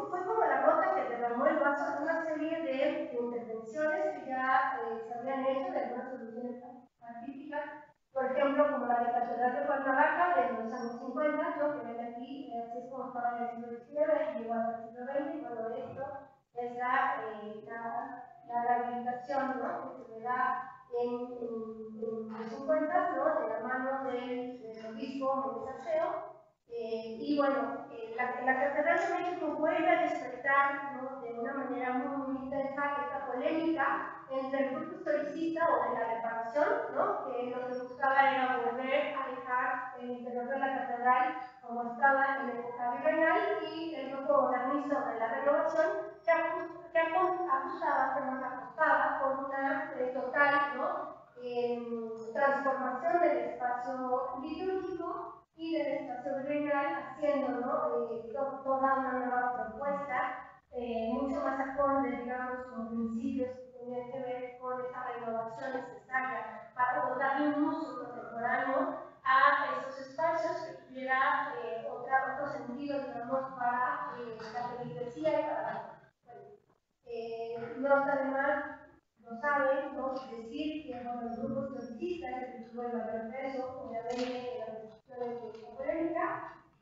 fue como la gota que derramó el vaso de una serie de intervenciones que ya se habían hecho, de algunas soluciones artísticas, por ejemplo, como la de la Catedral de Cuernavaca de los años 50, ¿no?, que ven aquí, así es como estaba en el siglo XIX y llegó hasta el siglo XX, y bueno, esto es la rehabilitación, ¿no?, que se le da en los 50, ¿no?, de la mano del obispo Méndez Arceo. Y bueno, la Catedral de México vuelve a despertar, ¿no?, de una manera muy intensa esta polémica entre el grupo historicista o de la reparación, ¿no?, que lo que buscaba era volver a dejar el interior de la catedral como estaba en la época virreinal, y el grupo modernista o de la renovación que apostaba por una total, ¿no?, transformación del espacio litúrgico y del espacio virreinal, haciendo, ¿no?, toda una nueva propuesta, mucho más acorde, digamos, con principios que tenían que ver con esa renovación necesaria para darle un uso contemporáneo a esos espacios que tuviera otro sentido, digamos, para la feligresía y para la además, lo saben, ¿no?, decir que los grupos historicistas que tuvo el mayor peso, obviamente, en las discusiones de esta polémica,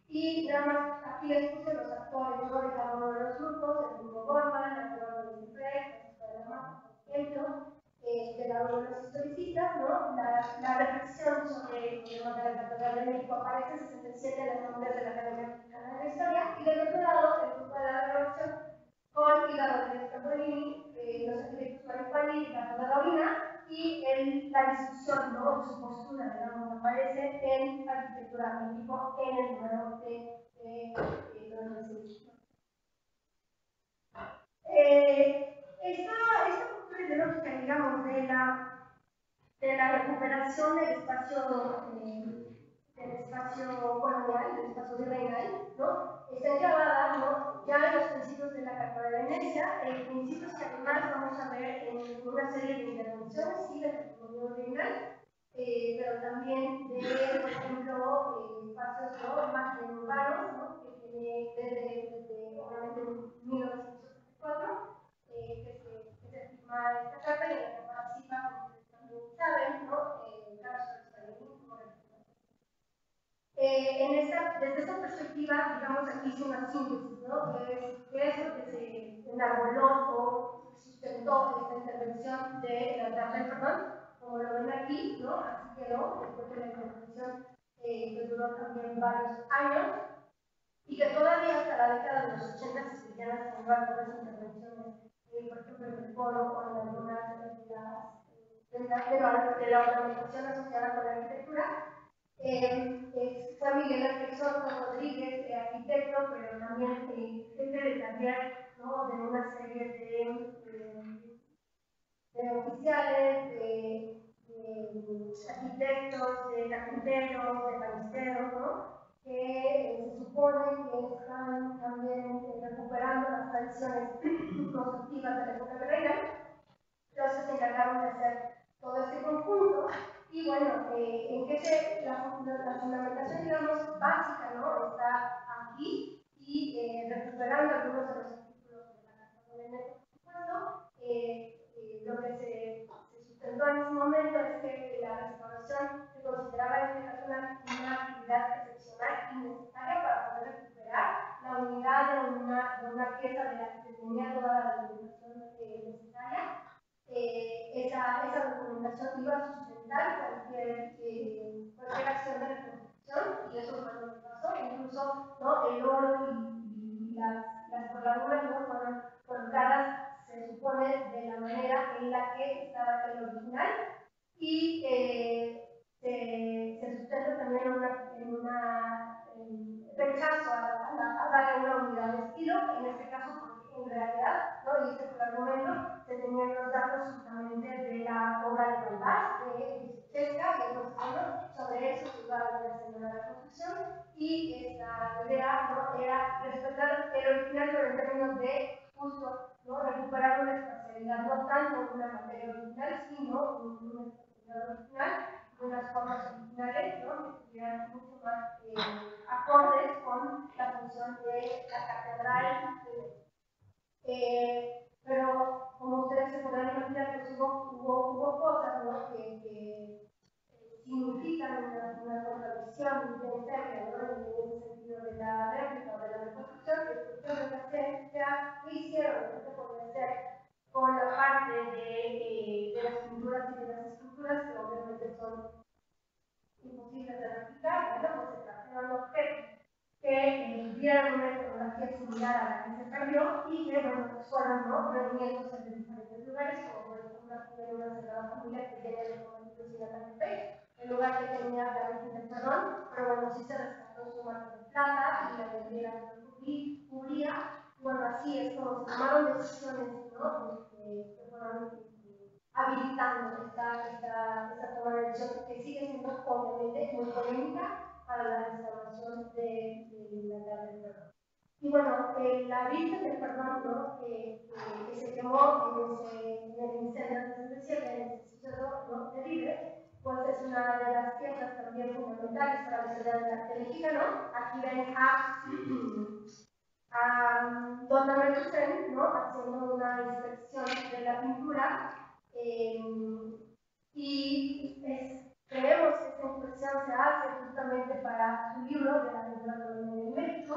y nada más aquí les puse los actores, ¿no?, de cada uno de los grupos: el grupo Gorman, la prueba de Lucifer, la de la Mata, por ejemplo, de la uno de los historicistas, ¿no? La reflexión sobre el tema de la Catedral de México aparece en 67 en las memorias de la Academia Mexicana de la Historia, y del otro lado, el grupo de la renovación con Ida Rodríguez Campolini, los arquitectos Maripani y Ricardo de Raulina, y la discusión, ¿no?, su postura, digamos, aparece en Arquitectura México en el número de 2006. Esta postura ideológica, digamos, de la recuperación del espacio colonial, del espacio virreinal, ¿no?, está enclavada, ¿no?, ya en los principios de la Carta de Venecia, principios que además vamos a ver en una serie de intervenciones, sí, del patrimonio virreinal, pero también de, por ejemplo, espacios, ¿no?, más urbanos, ¿no?, que tiene desde obviamente 1974, que se firma esta carta y en la que participa, como ustedes también saben, ¿no?, Carlos Arismendi como representante. Desde esta perspectiva, digamos, aquí hice una síntesis, ¿no?, que es lo que se enarboló o sustentó esta intervención de la Darlene, perdón, como lo ven aquí, ¿no?, así quedó, después de la intervención que duró también varios años, y que todavía hasta la década de los 80 se seguían haciendo algunas intervenciones, por ejemplo, en el foro o en algunas de la organización asociada con la arquitectura. Fue Miguel Ángel Soto Rodríguez, arquitecto, pero también jefe de taller, ¿no?, de una serie de oficiales, de arquitectos, de carpinteros, de balisteros, ¿no?, que se supone que están también recuperando las tradiciones constructivas de la época virreinal, los que se encargaron de hacer todo este conjunto. Y bueno, la fundamentación, digamos, básica, ¿no?, está aquí, y recuperando algunos de los artículos de la Carta de Venecia, por supuesto, lo que se sustentó en ese momento es que la restauración se consideraba en este caso una actividad excepcional y necesaria para poder recuperar la unidad de una pieza de la que se tenía toda la documentación necesaria. Esa documentación iba a sustentar fundamental cualquier acción de reconstrucción, y eso fue lo que pasó. Incluso, ¿no?, el oro y las colgaduras, ¿no?, fueron colocadas, se supone, de la manera en la que estaba el original, y se sustenta también en un rechazo a darle una unidad de estilo, en este caso porque en realidad, ¿no?, y este fue el argumento, se tenían los datos justamente de la obra de Balbás, de Chesca, y entonces, bueno, sobre eso se iba a hacer la reconstrucción, y esta idea, ¿no?, era respetar el original, pero en términos de justo, ¿no?, recuperar una espacialidad, no tanto una materia original, sino una espacialidad original, unas formas originales, ¿no?, que estuvieran mucho más acordes con la función de la catedral. Pero como ustedes se podrán imaginar, pues hubo cosas, ¿no?, que significan una contradicción bien seria, ¿no?, en el sentido de la réplica o de la reconstrucción, que por ejemplo ¿qué hicieron? ¿Qué se podría hacer con la parte de las pinturas y de las esculturas, que obviamente son imposibles de replicar? Bueno, pues se trajeron objetos que dieran una iconografía similar a la que se perdió, y que, bueno, pues fueron, ¿no?, reuniéndose en diferentes lugares, como por ejemplo aquí hay una Sagrada Familia que tiene el convento de Zacatepec, el lugar que tenía la Virgen del Perdón, pero bueno, sí se rescató su marca de plata y la bandera que cubría. Bueno, así es como se tomaron decisiones, ¿no?, que fueron habilitando esta toma de decisión, que sigue siendo obviamente muy polémica para la restauración de la del perdón. Y bueno, la Virgen del Perdón, ¿no?, que se quemó en el incendio del 67, en el suceso, ¿no?, terrible, pues es una de las piezas también fundamentales para la historia del arte mexicano. Aquí ven a Don Manuel Toussaint, ¿no?, haciendo una inspección de la pintura, y creemos que esta inspección se hace justamente para su libro de la pintura colonial en México,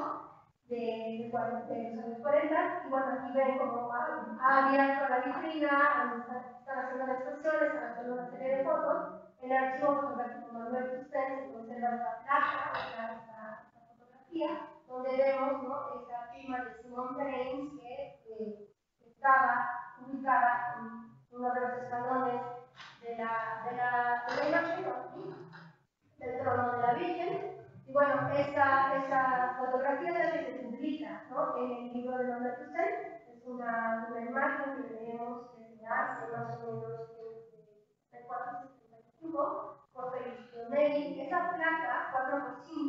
de los años 40, y bueno, aquí ven cómo ha abierto la vitrina, están haciendo la exposición, están haciendo una serie de fotos. En el archivo fotográfico Manuel Toussaint se conserva esta placa, esta fotografía, donde vemos, ¿no?, esa firma de Simón Pereins, que estaba ubicada en uno de los escalones de la imagen, del trono de la Virgen. Y bueno, esta fotografía también se publica, ¿no?, en el libro de Manuel Toussaint. Es una imagen que tenemos que se hace más o menos de 475 por Felicio Neri. Esa placa 4x5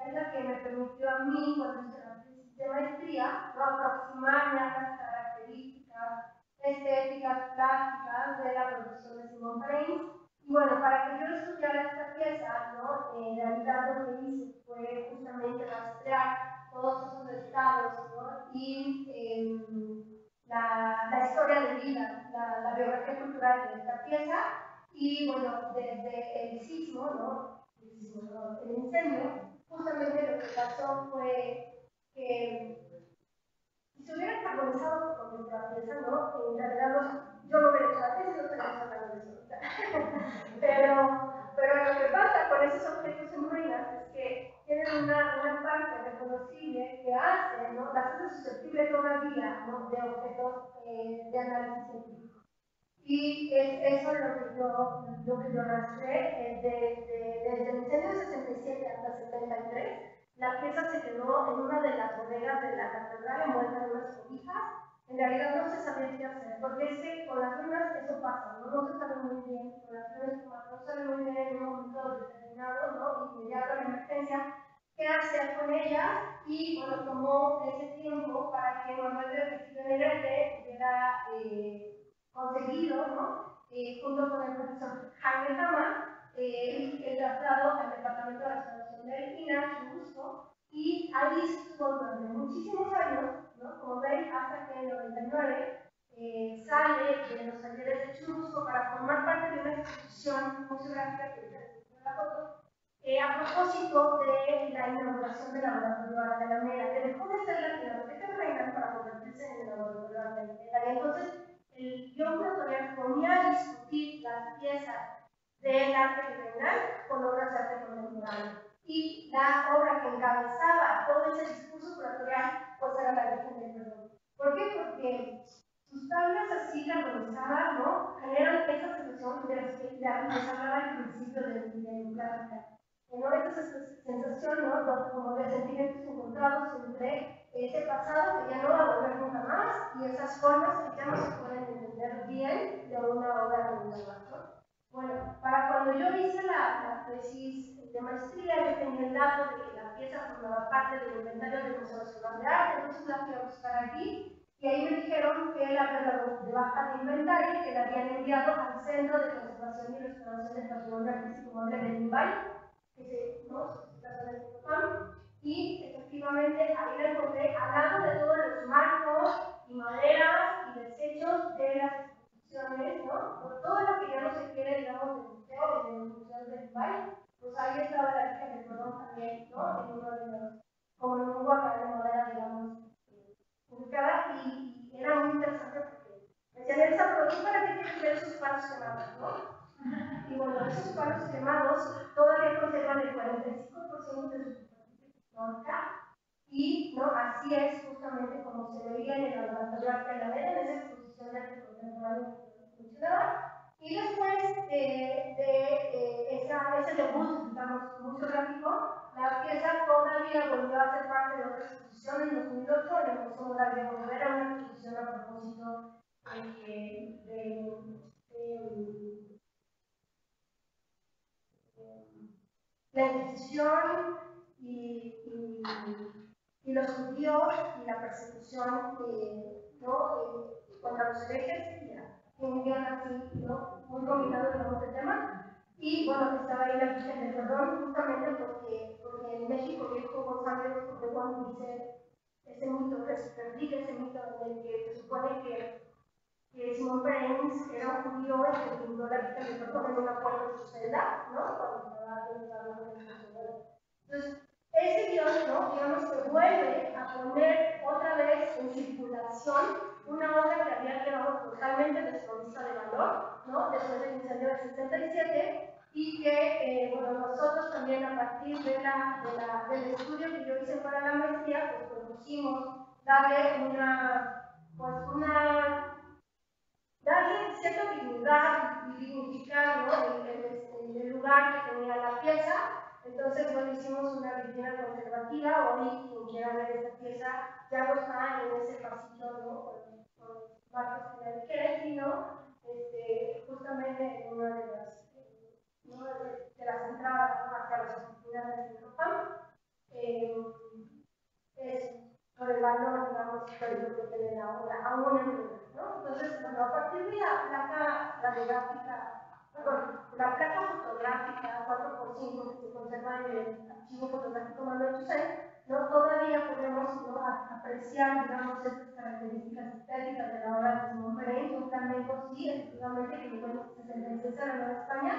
es la que me permitió a mí, cuando hice la tesis de maestría, ¿no?, aproximarme a las características estéticas, plásticas de la producción de Simón Pereins. Y bueno, para que yo estudiara esta pieza, ¿no?, en realidad lo que hice fue justamente rastrear todos esos estados, ¿no?, y la historia de vida, la biografía cultural de esta pieza. Y bueno, desde el sismo, ¿no?, el incendio, justamente lo que pasó fue que si se hubiera carbonizado por nuestra pieza, ¿no?, en realidad yo no hubiera hecho la tesis, no estaríamos hablando de eso. pero lo que pasa con esos objetos en ruinas es que tienen una parte reconocible que hace, ¿no?, las hace susceptibles todavía, ¿no?, de objetos de análisis científico. Y es eso lo que yo rastreé desde el incendio de 67 hasta 73. La pieza se quedó en una de las bodegas de la catedral envuelta en unas cobijas. En realidad no se sabía qué hacer, porque es que con las ruinas eso pasa, no se sabe muy bien, con las ruinas no se sabe muy bien en un momento determinado, ¿no?, inmediato a la emergencia, qué hacer con ellas. Y bueno, tomó ese tiempo para que Manuel de Castillo Negrete hubiera conseguido, ¿no?, junto con el profesor Jaime Tama, el traslado al Departamento de Restauración del INAH, Churubusco, y ahí estuvo durante muchísimos años, ¿no?, como ven, hasta que en el 99 sale de los talleres de Churubusco para formar parte de una exposición museográfica que ustedes ven en la foto, a propósito de la inauguración del Laboratorio Arte de la Alameda, que dejó de ser la Pinacoteca Reina para convertirse en el Laboratorio Arte de la Alameda. Y entonces, yo proponía a discutir las piezas del arte juvenil con obras de arte contemporáneo. Y la obra que encabezaba todo ese discurso curatorial, pues era la Virgen del Perdón. ¿Por qué? Porque sus tablas así carbonizadas, ¿no? Generan esa sensación de las que ya les hablaba al principio de plática. ¿No? Esa sensación, ¿no? Como de sentimientos encontrados entre ese pasado que ya no va a volver nunca más y esas formas que ya no se pueden entender bien de una obra de una ¿no? Bueno, para cuando yo hice la tesis de maestría, yo tenía el dato de que la pieza formaba parte del inventario del Museo Nacional de Arte, entonces la fui a buscar aquí y ahí me dijeron que la había de baja de inventario y que la habían enviado al Centro de Conservación y Restauración del Patrimonio Artístico Mueble de Mumbai, que se trata de y efectivamente ahí la encontré al lado de todos los marcos y maderas y desechos de las exposiciones, ¿no? Por todo lo que ya no se quiere, digamos, del museo y de los museos del país, pues ahí estaba la Virgen del Perdón también, ¿no? En uno de los, como en un guacal de madera, digamos, ubicada, y era muy interesante porque me decían, Elsa, pero tú para qué quieres ver esos palos quemados, ¿no? Y bueno, esos palos quemados todavía conservan el 45% de su superficie histórica y ¿no? Así es justamente como se veía en el laboratorio Arte Alameda, en esa exposición de arte contemporáneo que mencionaba. Y después de ese debut, digamos, museográfico, la pieza todavía volvió a ser parte de otra exposición en 2008 en el Museo Moravia Volver, era una exposición a propósito la Inquisición y los judíos y la persecución contra los herejes, en guerra así, ¿no? Muy combinado, digamos, el tema. Y bueno, estaba ahí la Virgen del Perdón, justamente porque en México viejo González de Juan dice ese mito, que se perdiga ese mito en el que se supone que Simón Perennis era un judío y que pintó la Virgen del Perdón en una puerta de su celda, ¿no? Cuando estaba en el entonces, ese Dios, ¿no? Digamos que vuelve a poner otra vez en circulación una obra que había quedado totalmente desprovista de valor, ¿no? Después del incendio del 67, y que, bueno, nosotros también a partir del estudio que yo hice para la maestría, pues propusimos darle darle cierta dignidad y dignificar, ¿no? el lugar que tenía la pieza. Entonces, bueno, hicimos una vitrina conservativa. Hoy, quien quiera ver esta pieza, ya no está en ese pasillo, ¿no? Con los marcos que le dije, sino justamente en una de las entradas, ¿no? Hacia las oficinas del Centro es por el valor, digamos, histórico que tiene la obra, aún en vida, ¿no? Entonces, bueno, a partir de la placa radiográfica, perdón, la placa fotográfica 4x5 que se conserva en el archivo fotográfico Manuel Tucen, ¿no? Todavía podemos apreciar, digamos, estas características estéticas de la obra de Simón Perennis, un flamenco, sí, efectivamente, que llegó en 66 a la Nueva España,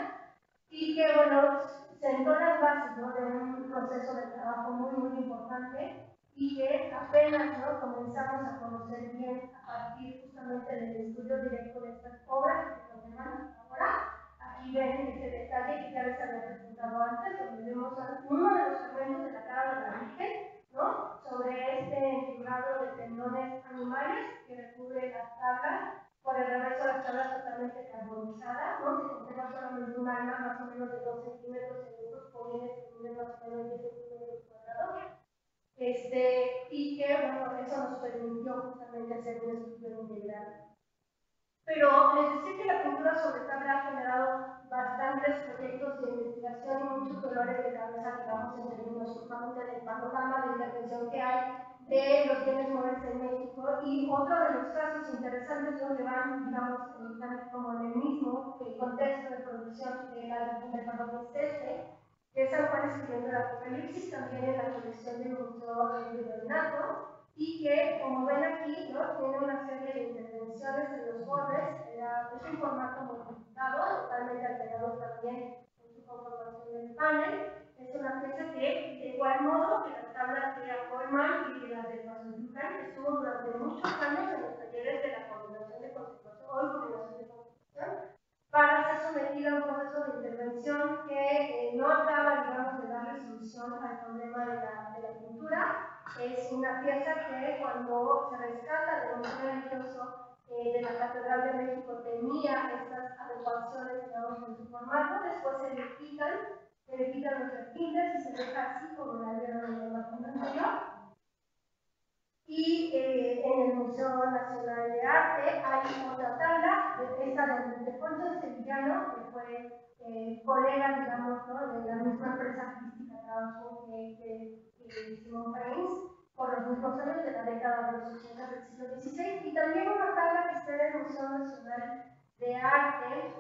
y que, bueno, sentó las bases, ¿no? De un proceso de trabajo muy, muy importante y que apenas, ¿no? Comenzamos a conocer bien a partir justamente del estudio directo de estas obras que se conservan hasta ahora. Aquí ven ese detalle que ya les había presentado antes, donde vemos uno de los fragmentos de la cara de la Virgen, ¿no? Sobre este enfigurado de tendones animales que recubre las tablas. Por el reverso las tablas totalmente carbonizadas, ¿no? Se conserva solamente un alma más o menos de 2 centímetros en estos polines que miden más o menos 10 centímetros cuadrados. Y que, bueno, eso nos permitió justamente hacer un estudio integral. Pero les decía que la pintura sobre tabla ha generado bastantes proyectos de investigación y muchos dolores de cabeza, digamos, en términos justamente del panorama de intervención que hay de los bienes muebles en México. Y otro de los casos interesantes son que van, digamos, como en el mismo contexto de producción de la Virgen del Perdón que es San Juan escribiendo el Apocalipsis, también en la colección del Museo de Leonardo, y que, como ven aquí, ¿no? Tiene una serie de intervenciones en los bordes, es un formato modificado, totalmente alterado también en su conformación del panel. Es una pieza que, de igual modo que las tablas de Acolman y de las de Mazurrucan, estuvo durante muchos años en los talleres de la Coordinación de Conservación, hoy Coordinación de Conservación, para ser sometida a un proceso de intervención solución al problema de la pintura. Es una pieza que cuando se rescata del museo religioso de la Catedral de México tenía estas adecuaciones, digamos, en su formato, después se le quitan los requintes y se deja así como la vieron en el imagen anterior. Y en el Museo Nacional de Arte hay otra tabla, esta de Poncho Sevillano, que fue colega, digamos, ¿no?, de la misma empresa artística, trabajó que Simón País, por los mismos años de la década de los 80 del siglo XVI, y también una tabla que está en el Museo Nacional de Arte.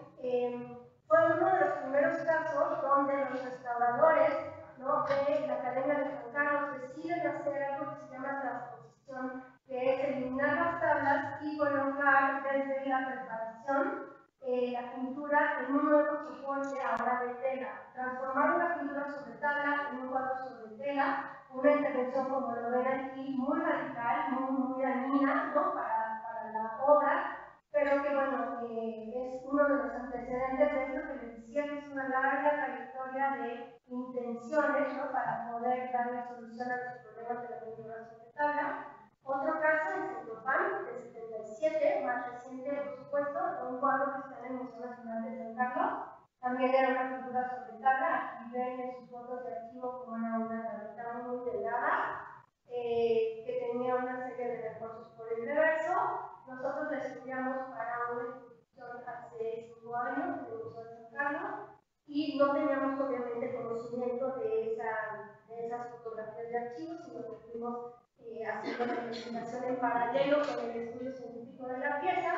Fue uno de los primeros casos donde los restauradores, ¿no?, de la Academia de San Carlos deciden hacer algo que se llama transposición, que es eliminar las tablas y colocar desde la preparación la pintura en un nuevo soporte ahora de tela. Transformar una pintura sobre tabla en un cuadro sobre tela, una intervención, como lo ven aquí, muy radical, muy dañina, ¿no?, para la obra, pero que bueno, es uno de los antecedentes de esto que les decía, que es una larga trayectoria de intenciones, ¿no?, para poder darle solución a los problemas de la pintura sobre tabla. Otro caso es el Topán, de 77, más reciente, por supuesto, un cuadro que está en el Museo Nacional de San Carlos. También era una pintura sobre tabla. Aquí ven en sus fotos de archivo como era una tableta muy delgada, que tenía una serie de refuerzos por el reverso. Nosotros la estudiamos para una exposición hace 5 años en el Museo de San Carlos y no teníamos obviamente conocimiento de esas fotografías de archivo, sino que fuimos haciendo la investigación en paralelo con el estudio científico de la pieza,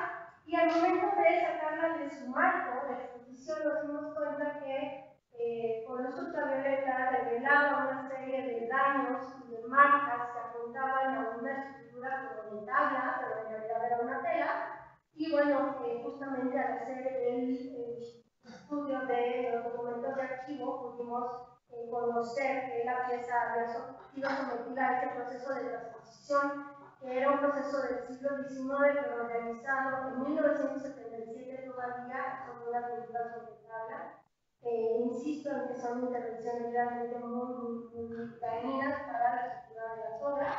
y al momento de sacarla de su marco de exposición nos dimos cuenta que con luz ultravioleta revelaba una serie de daños y de marcas que apuntaban a una estructura como de tabla, pero en realidad era una tela. Y bueno, justamente al hacer el estudio de los documentos de archivo pudimos conocer que la pieza había sido sometida a este proceso de transposición, que era un proceso del siglo XIX, pero realizado en 1977 todavía sobre una pintura sobre tabla. Insisto en que son intervenciones realmente muy dañinas para la estructura de las obras.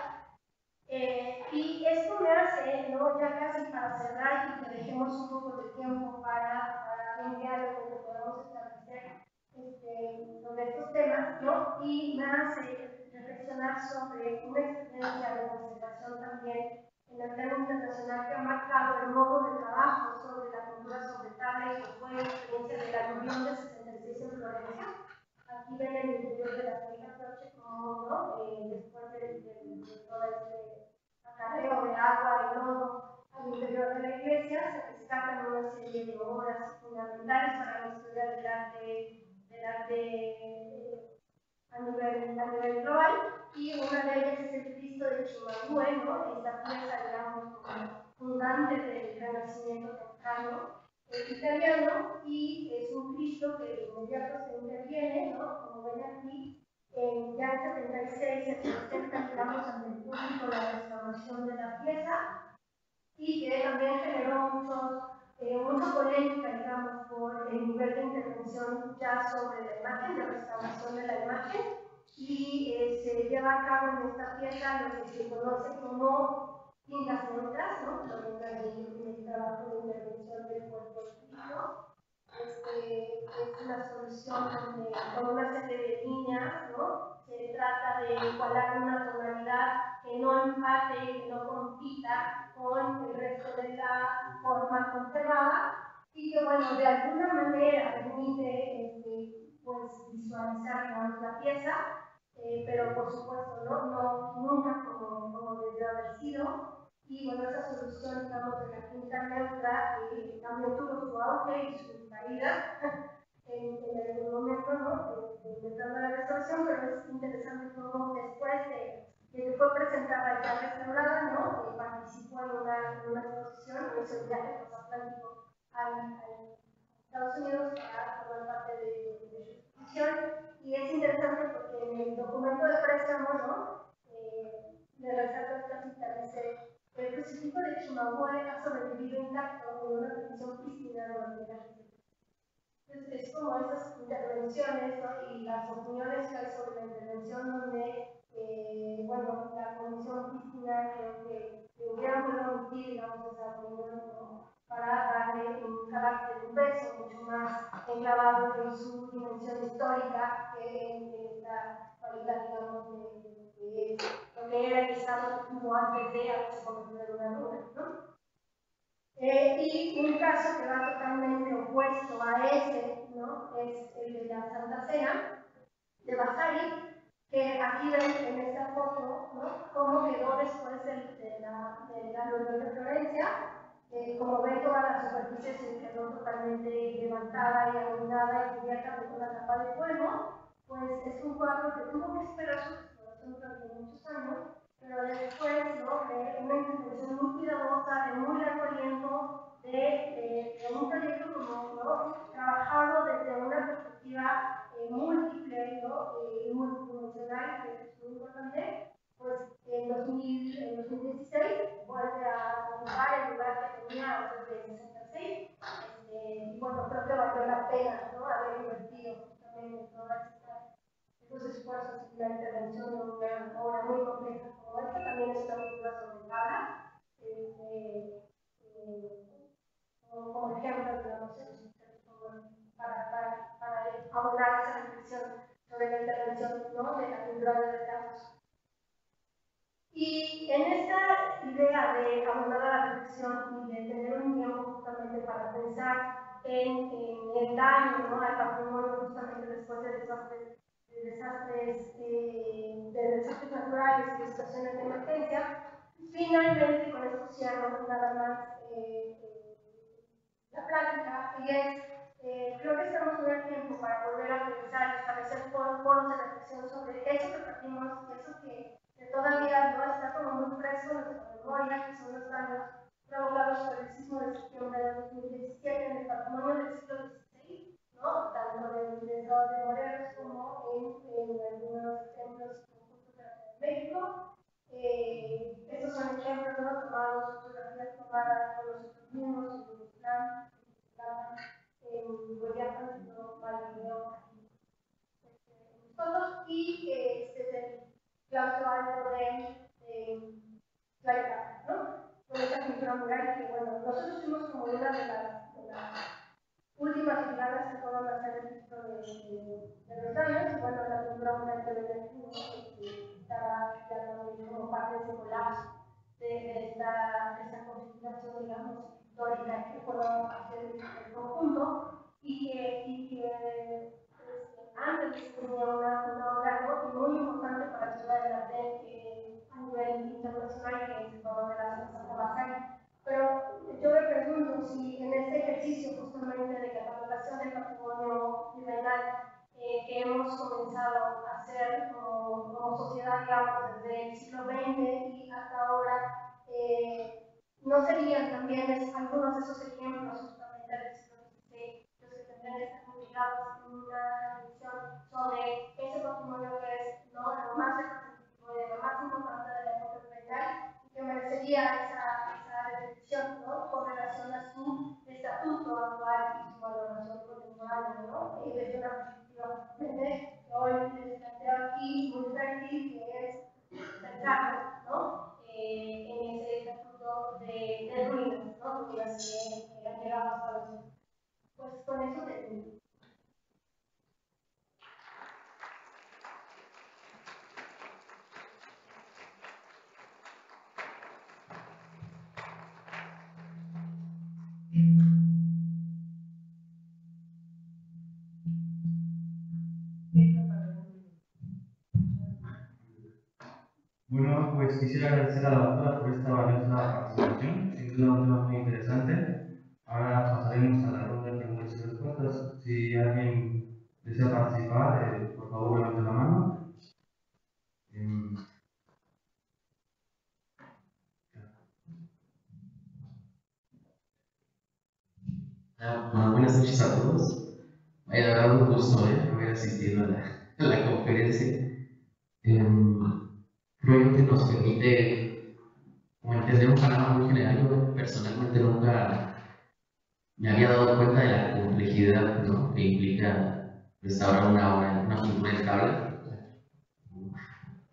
Y esto me hace, ¿no?, ya casi para cerrar y que dejemos un poco de tiempo para un diálogo que podamos establecer sobre estos temas, ¿no?, y me hace reflexionar sobre una experiencia de conservación también en el plano internacional que ha marcado el modo de trabajo sobre la pintura sobre tabla, y que fue la experiencia de la Reunión de 66 en Florencia. Aquí ven el interior de la Finca Croce como, ¿no?, después de todo este acarreo de agua y lodo al interior de la iglesia, se rescatan una serie de obras fundamentales para la historia del arte a nivel global, y una de ellas es el Cristo de Chimabue, ¿no?, esta pieza, digamos, como fundante del Renacimiento temprano italiano, y es un Cristo que de inmediato se interviene, ¿no?, como ven aquí, ya en 76 se presenta, digamos, ante el público la restauración de la pieza, y que también generó mucha polémica, digamos, por el nivel de intervención ya sobre la imagen, de restauración de la imagen, y se lleva a cabo en esta pieza lo que se conoce como tintas neutras, ¿no?, el trabajo de intervención del cuerpo de Cristo. Es una solución con una serie de líneas, ¿no? Se trata de igualar una tonalidad que no empate y que no compita con el resto de la forma conservada, y que, bueno, de alguna manera permite pues, visualizar, digamos, la pieza, pero por supuesto nunca como debió haber sido. Y bueno, esa solución, digamos, de la tinta neutra también tuvo su auge y su caída en algún momento, ¿no?, inventando la restauración, pero es interesante cómo después de que fue presentada ya restaurada, ¿no?, participó en una exposición, hizo el viaje transatlántico a Estados Unidos para formar parte de su exposición. Y es interesante porque en el documento de préstamo, ¿no?, le resalta esta cita, dice: el crucifijo de Chimabue ha sobrevivido intacto en una condición prístina durante la. Entonces, es como esas intervenciones, ¿no? Y las opiniones que hay sobre la intervención donde, bueno, la Comisión Piscina creo que hubiera podido omitir, digamos, esa opinión, ¿no? Para darle un carácter, un peso mucho más enclavado en su dimensión histórica que en esta cualidad, digamos, de lo que era el Estado que tuvo antes de haberse convertido en una luna, ¿no? Y un caso que va totalmente opuesto a ese, ¿no? Es el de la Santa Cena de Vasari, que aquí ven en esta foto, ¿no? Cómo quedó después de la reunión de Florencia. Como ven, toda la superficie se quedó totalmente levantada y arruinada y cubierta con una capa de fuego. Pues es un cuadro que tuvo que esperar su restauración durante muchos años, pero después, ¿no? Una intervención muy cuidadosa, de muy largo aliento, de un proyecto como, ¿no? Trabajado desde una perspectiva múltiple, ¿no? Multidimensional, que es muy importante, pues en 2016 vuelve a ocupar el lugar que tenía antes de 66. Y bueno, creo que valió la pena, ¿no? Haber invertido justamente en todas esos esfuerzos y la intervención de una obra muy compleja como esta. También es una pintura sobre tabla, como ejemplo, digamos, para aunar esa reflexión sobre la intervención, ¿no? De la pintura de retratos. Y en esta idea de abordar la reflexión y de tener un tiempo justamente para pensar en el daño, ¿no? Al patrimonio justamente después de desastres naturales y de situaciones de emergencia, finalmente, con esto cierro nada más la plática, y es, creo que estamos en el tiempo para volver a pensar y establecer foros de reflexión sobre eso que partimos y eso que todavía no está como muy fresco en nuestra memoria, que son los daños provocados por el sismo de septiembre de 2017 en el patrimonio del siglo XVI, ¿no? Tanto del estado de Morelos como en algunos templos conjuntos de la Ciudad de México. Estos son ejemplos, ¿no? Tomados, fotografías tomadas por nosotros mismos, en Islam, en Guayana, no Malineo, todos, y desde el claustro alto de Tlaxcala, ¿no? Con esta pintura mural que, bueno, nosotros fuimos como una de las últimas brigadas que fueron a hacer el registro de los daños, y bueno, la pintura mural que ven aquí, ¿no? Estará ya también como parte de ese collage de esta configuración, digamos, histórica que fueron a hacer el conjunto, y que antes tenía una obra, ¿no? Muy importante para la historia del arte a nivel internacional, que es el Salvador de la Santa Vasari. Pero yo me pregunto si en este ejercicio justamente de catalogación del patrimonio virreinal que hemos comenzado a hacer como sociedad, digamos, desde el siglo XX y hasta ahora, no serían también algunos de esos ejemplos justamente del siglo XVI los que tendrían que estar ligados en una reflexión sobre ese patrimonio que es, ¿no? Lo más representativo y lo más importante de la época virreinal, que merecería esa reflexión, ¿no? Con relación a su estatuto actual y su valoración contemporánea, ¿no? Y desde una perspectiva que hoy les planteo aquí muy fértil, que es pensarlo, ¿no? En ese estatuto de ruinas, ¿no? Ruinas que han llegado hasta los días. Pues con eso termino. Bueno, pues quisiera agradecer a la doctora por esta valiosa participación. Sin duda un tema muy interesante. Ahora pasaremos a la ronda de preguntas y respuestas. Si alguien desea participar, por favor levante la mano. Buenas noches a todos. Me ha dado un gusto haber asistido a la conferencia. Creo que nos permite como entender un panorama muy general. Yo personalmente me había dado cuenta de la complejidad, ¿no?, que implica restaurar una obra, una pintura en tabla.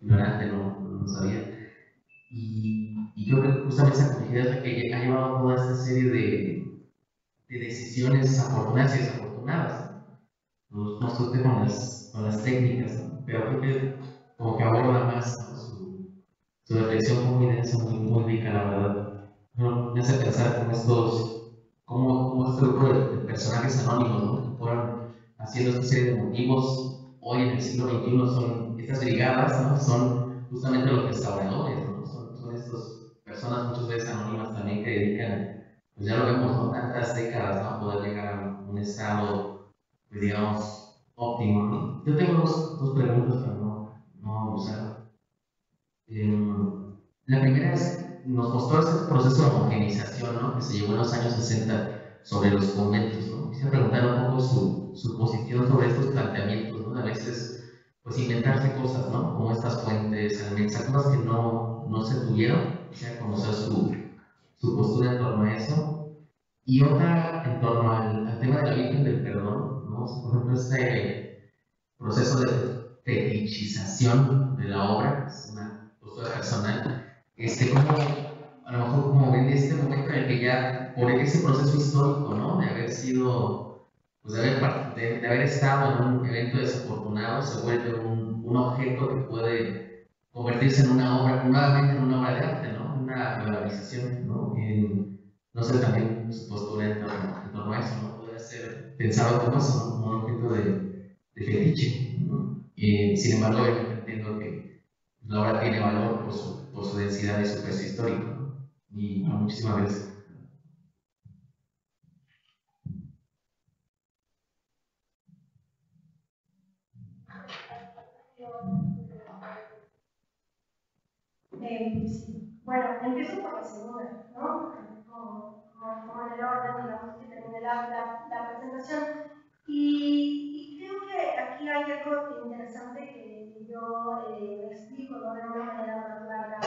Ignorante, no sabía. Y creo que justamente esa complejidad es la que ha llevado a toda esta serie de decisiones afortunadas y desafortunadas. Nos surte con las técnicas, ¿no? Pero creo que como que aborda más, ¿no?, su reflexión fue muy densa, muy rica, la verdad. No, me hace pensar cómo este grupo de personajes anónimos, ¿no?, que fueron haciendo esta serie de motivos hoy en el siglo XXI, son estas brigadas, ¿no?, son justamente los restauradores, ¿no?, son estas personas muchas veces anónimas también que dedican, pues ya lo vemos, ¿no?, tantas décadas, ¿no?, a poder llegar a un estado, pues, digamos, óptimo, ¿no? Yo tengo dos preguntas para no abusar. La primera es, nos mostró este proceso de homogenización, ¿no?, que se llevó en los años 60 sobre los conventos, ¿no? Quisiera preguntar un poco su posición sobre estos planteamientos, ¿no?, de a veces, pues, inventarse cosas, ¿no?, como estas fuentes, cosas que no se tuvieron. Quisiera conocer su postura en torno a eso. Y otra en torno al tema de la Virgen del Perdón, ¿no? O sea, por ejemplo, este proceso de fetichización de la obra, es una postura personal, como, a lo mejor como ven este momento en el que ya, por ese proceso histórico, ¿no?, de haber sido, pues de haber estado en un evento desafortunado, se vuelve un objeto que puede convertirse en una obra, nuevamente en una obra de arte, ¿no?, una valorización, ¿no? No sé también su postura en torno a eso, ¿no? Podría ser pensado como eso, ¿no?, como un objeto de fetiche, ¿no? Sin embargo, yo entiendo que la obra tiene valor por su densidad y su peso histórico, ¿no? Y muchísimas gracias. Sí. Bueno, empiezo por la segunda, ¿no? Como en el orden, digamos, que termine la presentación. Y creo que aquí hay algo interesante que yo explico, ¿no?, de una manera más larga en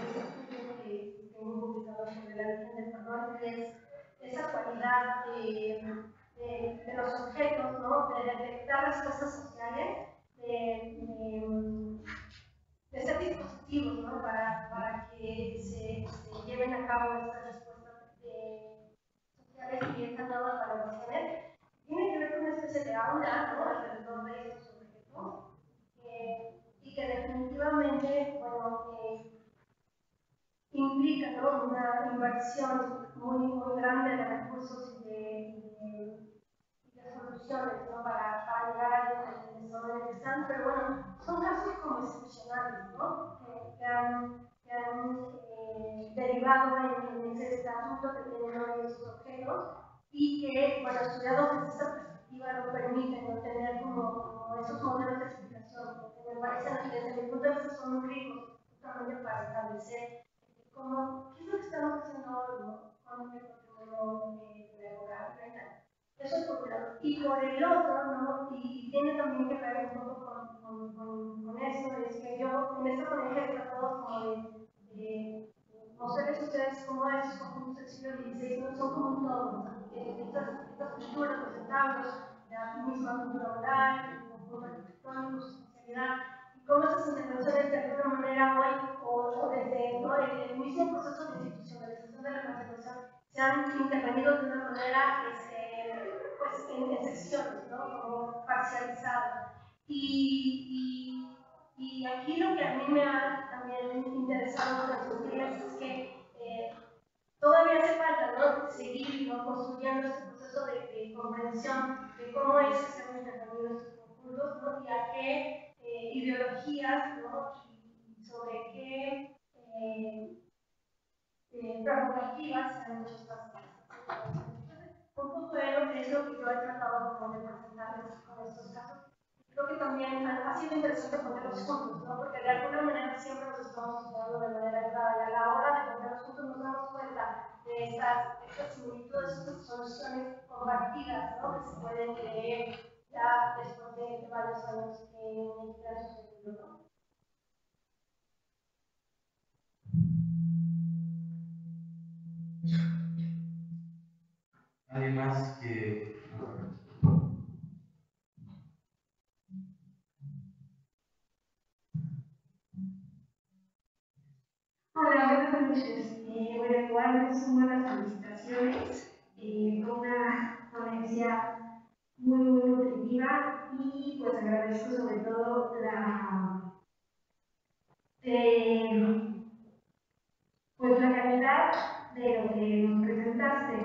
este estudio que tengo publicado sobre la Virgen del Perdón, y es esa cualidad de los objetos, ¿no?, de detectar respuestas sociales, de ser dispositivos, ¿no?, para que se lleven a cabo estas respuestas sociales y estas nuevas valoraciones. Tiene que ver con una especie de aura, ¿no?, alrededor de estos objetos, y que definitivamente, bueno, implica, ¿no?, una inversión muy grande de recursos y de soluciones, ¿no?, para llegar al estado en el que están, pero bueno, son casos como excepcionales, ¿no?, que han derivado en ese estatuto que tienen hoy esos objetos, y que, bueno, estudiados desde esta perspectiva nos permiten, ¿no?, tener como esos modelos de explicación que me parecen, desde mi punto de vista, son muy ricos, justamente para establecer qué es lo que estamos haciendo hoy, ¿no?, con el patrimonio de la época virreinal. Eso por un lado. Y por el otro, ¿no?, y tiene también que ver un poco con esto, es que yo en esta ponencia he tratado como de mostrarles a ustedes cómo estos conjuntos del siglo XVI, ¿no?, son como un todo, ¿no?, estas pinturas, los retablos, la misma pintura mural, el conjunto arquitectónico, su especialidad, y cómo estas intervenciones de alguna manera hoy, o desde, ¿no?, el mismo proceso de institucionalización de la conservación, se han intervenido de una manera pues en secciones, ¿no?, como parcializadas. Y aquí lo que a mí me ha también interesado transmitirles es que todavía hace falta, ¿no?, seguir, ¿no?, construyendo este proceso de comprensión de cómo es que se han intervenido estos conjuntos, ¿no?, y a qué ideologías, ¿no?, y sobre qué prerrogativas se han hecho estas cosas. Un poco es lo que yo he tratado como de presentarles con estos casos. Creo que también ha sido interesante ponerlos juntos, ¿no?, porque de alguna manera siempre los estamos estudiando de manera aislada, y a la hora de ponerlos juntos nos damos cuenta de estas similitudes, estas soluciones compartidas, ¿no?, que se pueden leer ya después de varios años que han sucedido, ¿no? ¿Alguien más? Hola, buenas noches. Bueno, igual me sumo a las felicitaciones. Fue una ponencia muy nutritiva y pues agradezco sobre todo eh, pues la calidad de lo que nos presentaste.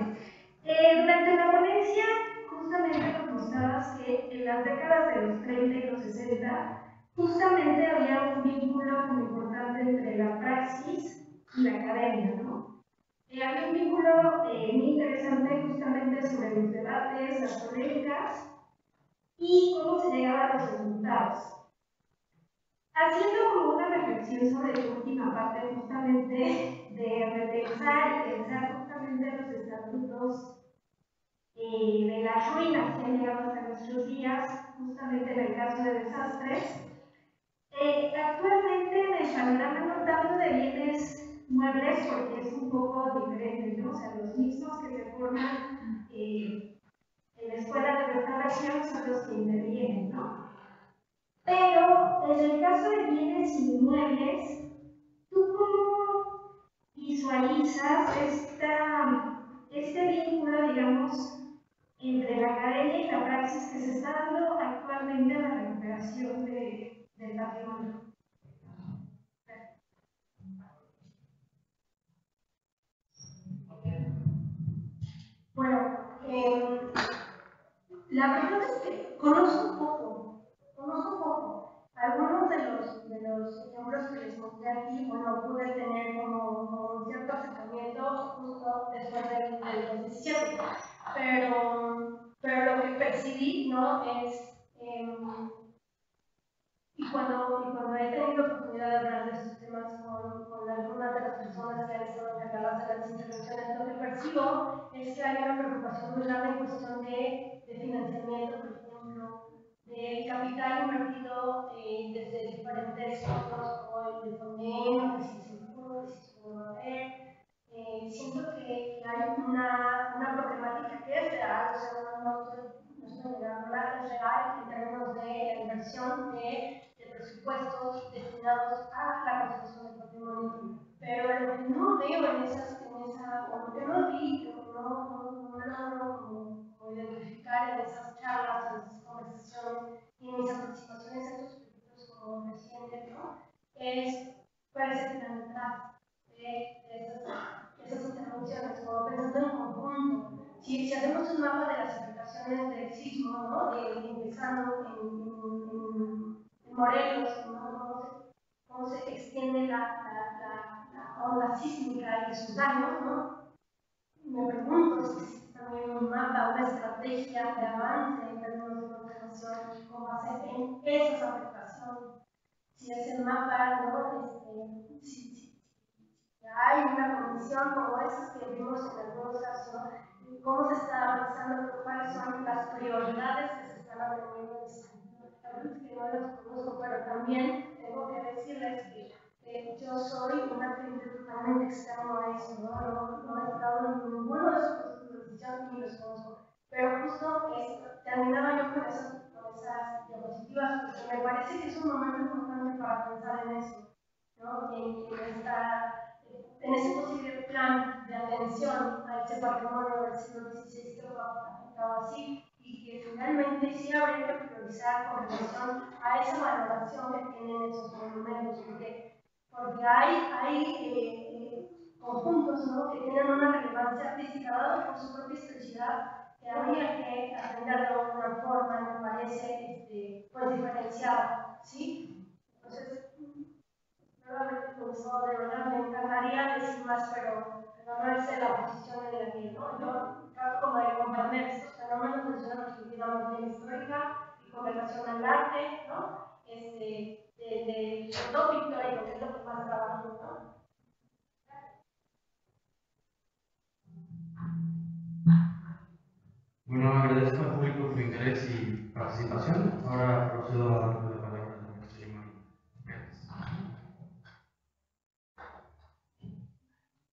Durante la ponencia justamente nos mostrabas que en las décadas de los 30 y los 60 justamente había un vínculo muy importante entre la praxis y la academia, ¿no? Había un vínculo muy interesante justamente sobre los debates, las polémicas y cómo se llegaba a los resultados. Haciendo como una reflexión sobre tu última parte, justamente de repensar y pensar justamente los estatutos de las ruinas que han llegado hasta nuestros días, justamente en el caso de desastres, actualmente en el panorama no tanto de bienes muebles, porque es un poco diferente, ¿no? O sea, los mismos que se forman en la escuela de restauración son los que intervienen, ¿no? Pero en el caso de bienes inmuebles, ¿tú cómo visualizas este vínculo, digamos, entre la academia y la praxis que se está dando actualmente en la recuperación del patrimonio? Bueno, la verdad es que conozco un poco. Algunos de los ejemplos que les mostré aquí, bueno, pude tener como un cierto acercamiento justo después del 17, pero lo que percibí, ¿no? Es, y cuando he tenido oportunidad de hablar de estos temas con algunas de las personas que han estado encargadas de las intervenciones, lo que percibo es que hay una preocupación muy grande en cuestión de financiamiento, por ejemplo, del capital invertido desde diferentes fondos como el de Fonden, o que si es seguro, que si es no va a haber. Siento que hay una problemática que es real, o sea, no estoy negándola, es real en términos de la inversión de presupuestos destinados a la conservación del patrimonio. Pero lo que no veo o lo que no vi, o no logro como identificar en esas charlas, en esas conversaciones y en mis aproximaciones a estos proyectos como recientes, ¿no? Es cuál es el plan detrás de esas intervenciones, como pensando en conjunto. Si hacemos un mapa de las afectaciones del sismo, ¿no? Empezando en Morelos, ¿no? Cómo se extiende la onda sísmica y sus daños, ¿no? Me pregunto si existe también un mapa, una estrategia de avance en términos de conservación con base en esas afectaciones. Si ese mapa, ¿no? Si hay una comisión como esas que vimos en algunos casos, ¿no? Cómo se está avanzando, cuáles son las prioridades que se están atendiendo en este sentido. La verdad es que no las conozco, pero también tengo que decirles que yo soy un agente totalmente externo a eso, no he estado en ninguno de esos procesos de decisión ni los conozco. Pero justo terminaba yo con esas diapositivas, porque me parece que es un momento importante para pensar en eso, ¿no? En ese posible plan de atención a ese patrimonio del siglo XVI que fue afectado así, y que finalmente sí habría que priorizar con relación a esa valoración que tienen esos monumentos, porque hay conjuntos, ¿no? Que tienen una relevancia artística dada por su propia historicidad, que habría que atender de una forma, me parece, pues diferenciada, ¿sí? Entonces, nuevamente, pues, de verdad me encantaría decir más, pero no es la posición en la que, ¿no? Yo trato como de comprender estos fenómenos desde una perspectiva más bien histórica y con relación al arte, ¿no? De todo pictórico, que es lo que más trabajo, ¿no? Bueno, agradezco al público su interés y participación.